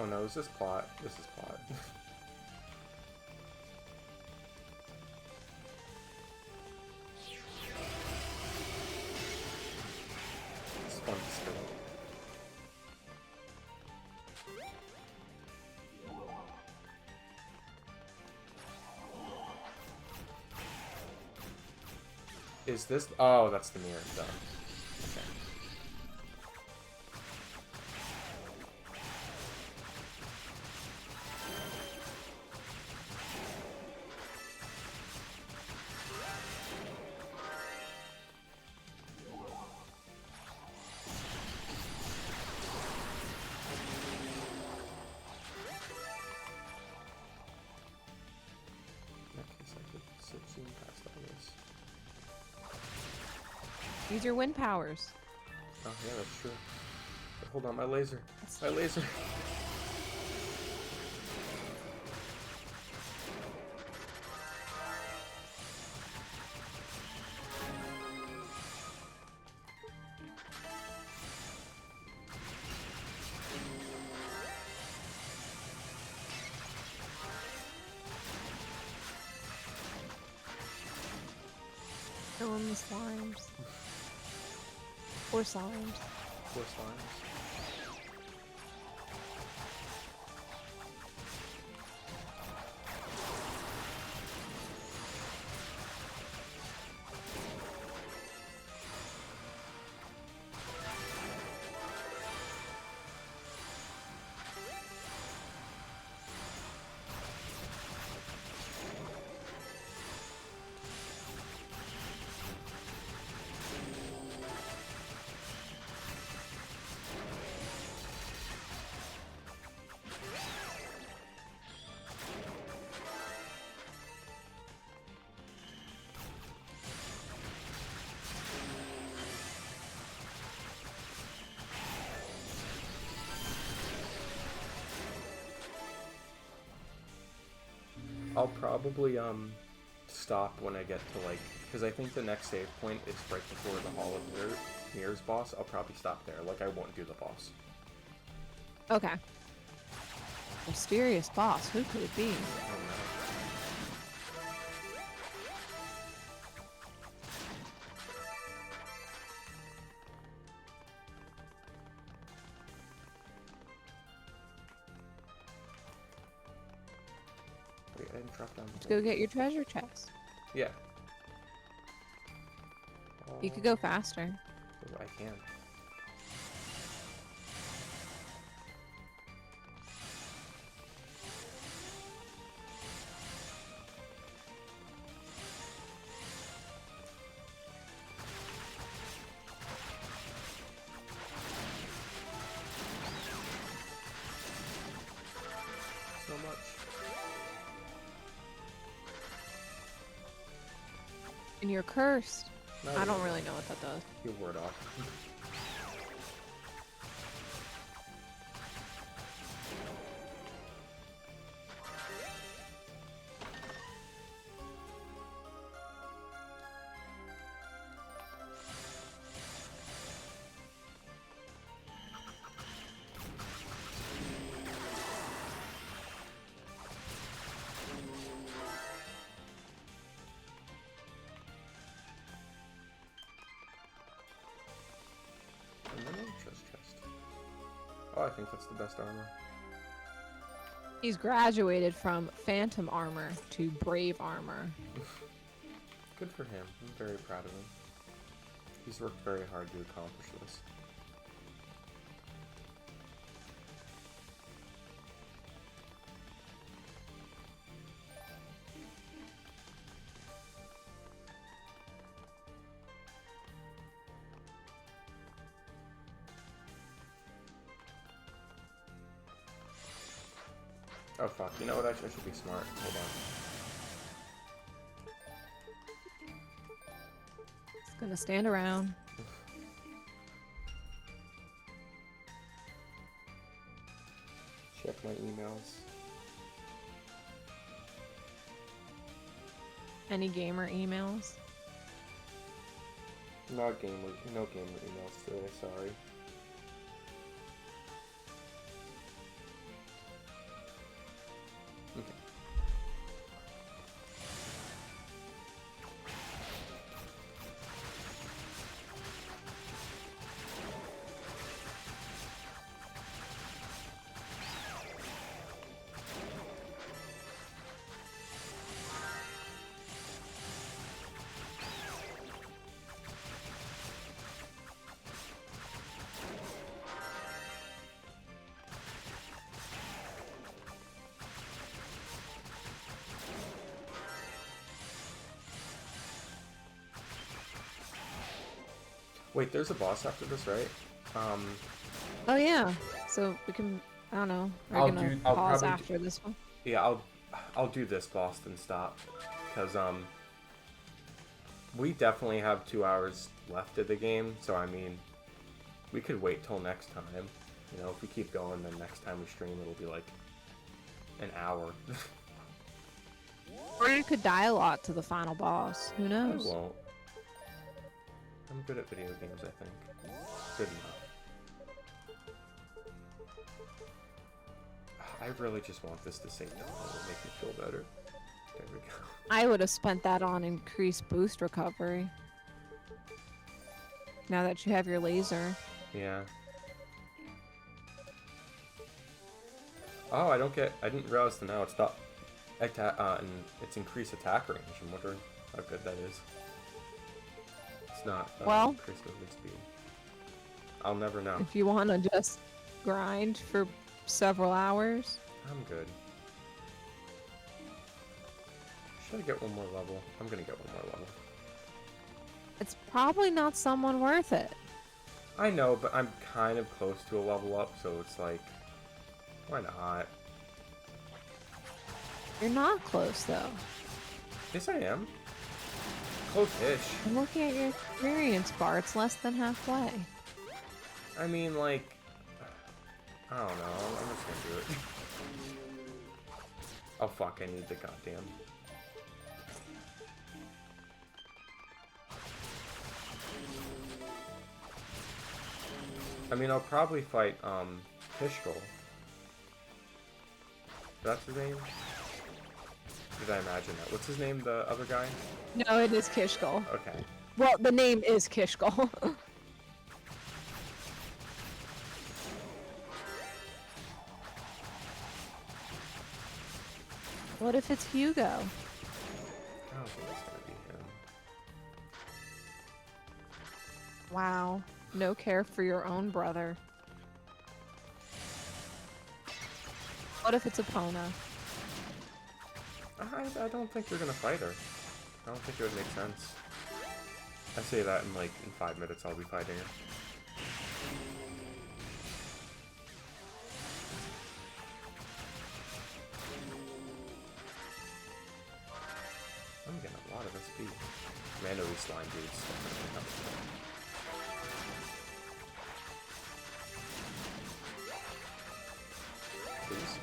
Oh no, is this plot? This is plot. It's fun to spin. Is this? Oh, that's the mirror. Done. Okay. In that case, I could zoom past all this. Use your wind powers. Oh yeah, that's true. But hold on, my laser. My laser. Kill him the slimes. Or slimes. Four slimes. I'll probably stop when I get to like, because I think the next save point is right before the Hall of Mirrors boss. I'll probably stop there. Like I won't do the boss. Okay. Mysterious boss. Who could it be? I don't know. Wait, I didn't drop down. Let's go get your treasure chest. Yeah. You could go faster. I can. So much. And you're cursed. No, I don't really know what that does. Your word off. Chest. Oh, I think that's the best armor. He's graduated from Phantom Armor to Brave Armor. Good for him. I'm very proud of him. He's worked very hard to accomplish this. Oh fuck, you know what, I should be smart. Hold on. It's gonna stand around. Check my emails. Any gamer emails? No gamer emails today, sorry. Okay. Wait, there's a boss after this, right? Oh yeah. So we can. I don't know. We're gonna pause after this one. Yeah, I'll do this boss then stop, because we definitely have 2 hours left of the game. So I mean, we could wait till next time. You know, if we keep going, then next time we stream, it'll be like an hour. Or you could die a lot to the final boss. Who I knows? won't. I'm good at video games, I think. Good enough. I really just want this to save down. It'll make me feel better. There we go. I would have spent that on increased boost recovery. Now that you have your laser. Yeah. Oh, I didn't realize the now it's not and it's increased attack range. I'm wondering how good that is. It's not Well, increased movement speed. I'll never know. if you want to just grind for several hours. I'm good. Should I get one more level? I'm gonna get one more level. It's probably not someone worth it. I know, but I'm kind of close to a level up, so it's like, why not? You're not close, though. Yes, I am. Close-ish. I'm looking at your experience bar. It's less than halfway. I mean, like, I don't know. I'm just gonna do it. Oh, fuck. I need the goddamn... I mean, I'll probably fight, Pishkol. That's his name? Did I imagine that? What's his name, the other guy? No, it is Kishkol. Okay. Well, the name is Kishkol. What if it's Hugo? I don't think it's gonna be him. Wow. No care for your own brother. What if it's Epona? I don't think you're gonna fight her. I don't think it would make sense. I say that in like, in 5 minutes I'll be fighting her. I'm getting a lot of SP. Man, these slime dudes. Please.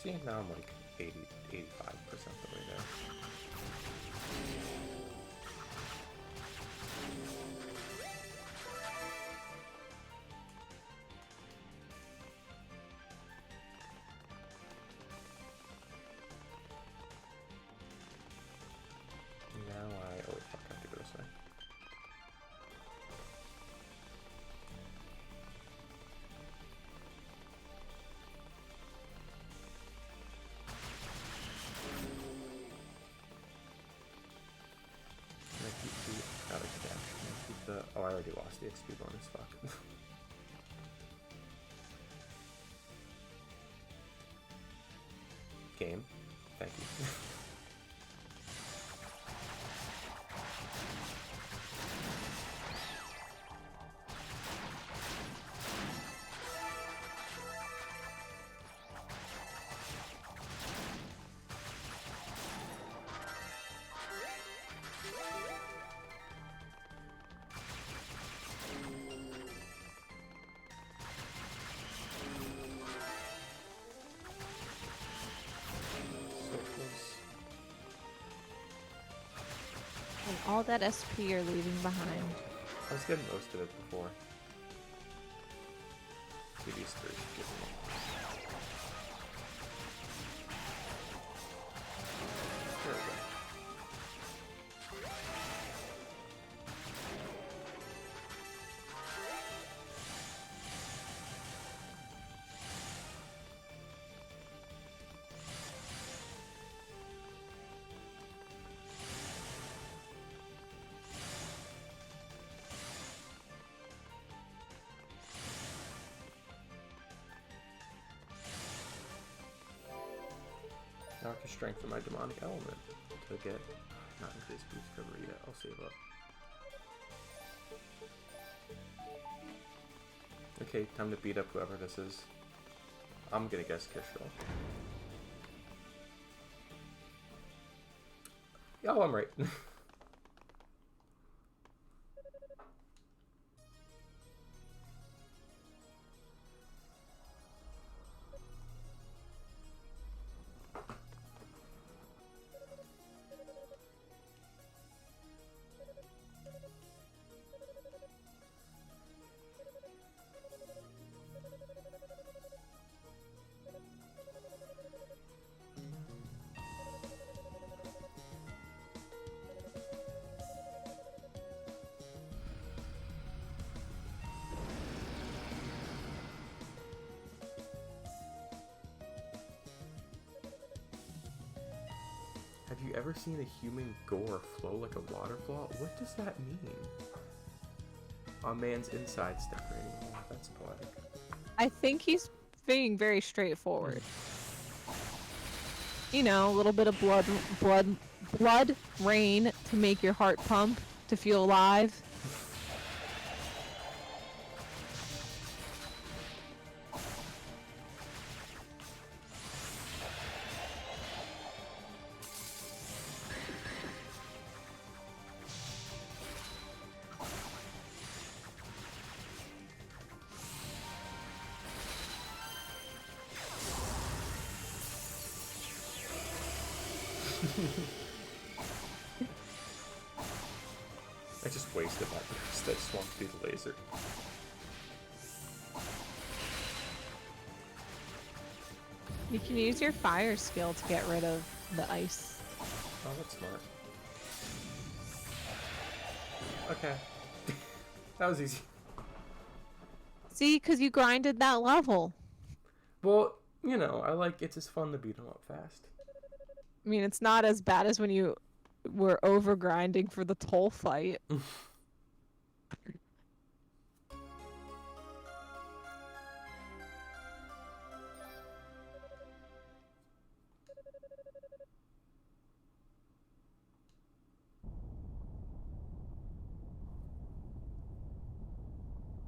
See, now I'm like 80, 85% the way there. Oh fuck, I have to go this way. Can I keep the... Gotta dash. Can I keep the... Oh, I already lost the XP bonus, fuck. Game. Thank you. And all that SP you're leaving behind. I was getting most of it before. See these three. There we go. Now I can strengthen my demonic element to get not increased boost cover yet. I'll save up. Okay, time to beat up whoever this is. I'm gonna guess Kishko. Oh, I'm right. you ever seen a human gore flow like a waterfall? What does that mean? A man's insides decorating. Oh, that's poetic. I think he's being very straightforward. You know, a little bit of blood rain to make your heart pump, to feel alive. I just wasted that burst. I just want to be the laser. You can use your fire skill to get rid of the ice. Oh, that's smart. Okay. That was easy. See, because you grinded that level. Well, you know, it's just fun to beat them up fast. I mean, it's not as bad as when you were over grinding for the Toal fight.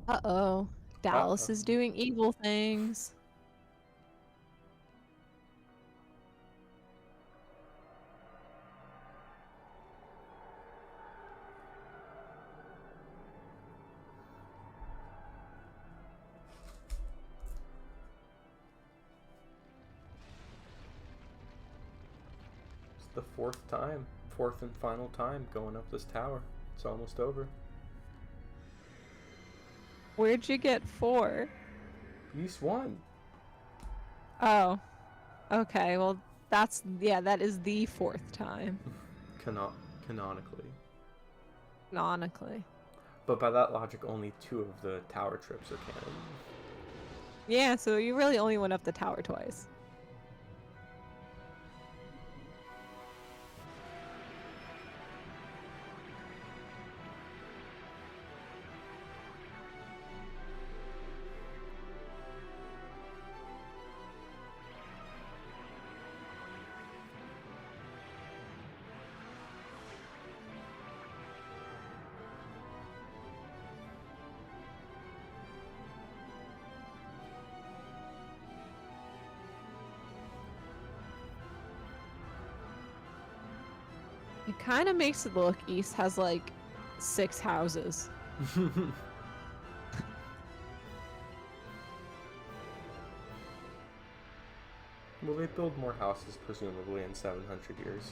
Uh-oh. Dallas is doing evil things. It's the fourth and final time going up this tower. It's almost over. Where'd you get 4? Beast 1. Oh. Okay, well, that is the 4th time. Canonically. Canonically. But by that logic, only 2 of the tower trips are canon. Yeah, so you really only went up the tower twice. It kind of makes it look East has like 6 houses. Will they build more houses, presumably, in 700 years?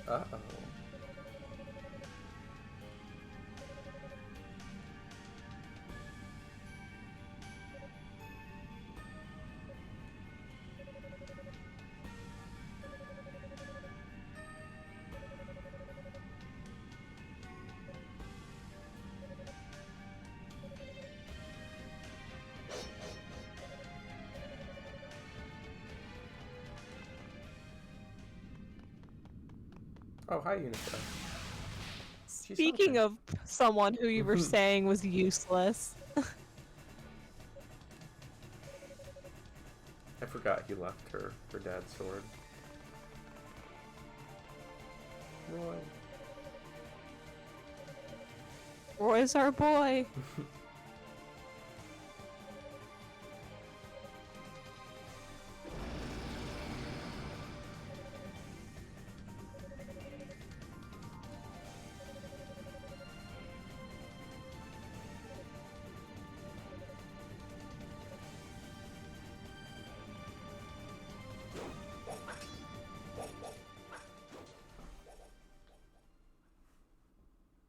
Uh-oh. Oh, hi, Unica. Speaking of someone who you were saying was useless. I forgot he left her dad's sword. Roy. Roy's our boy.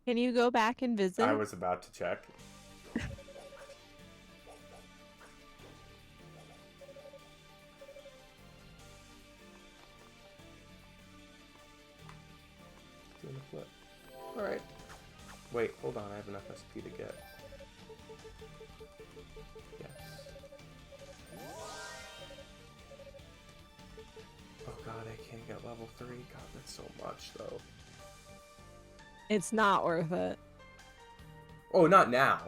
Can you go back and I visit? was about to check. Doing a flip. Alright. Wait, hold on. I have enough SP to get. Yes. Oh god, I can't get level 3. God, that's so much, though. It's not worth it. Oh, not now.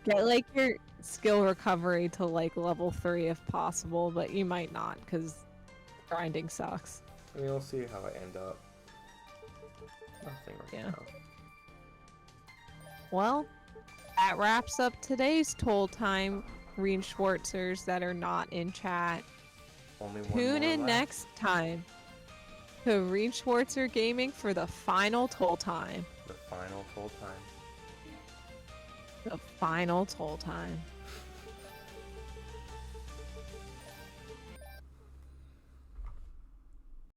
Get like your skill recovery to like level 3 if possible, but you might not because grinding sucks. I mean, we'll see how I end up. Nothing right now. Well, that wraps up today's Toll Time. Reen Schwartzers that are not in chat. Only one Tune more in left. next time to Reen Schwartzer Gaming for the final Toll Time. The final full time. The final Toll Time.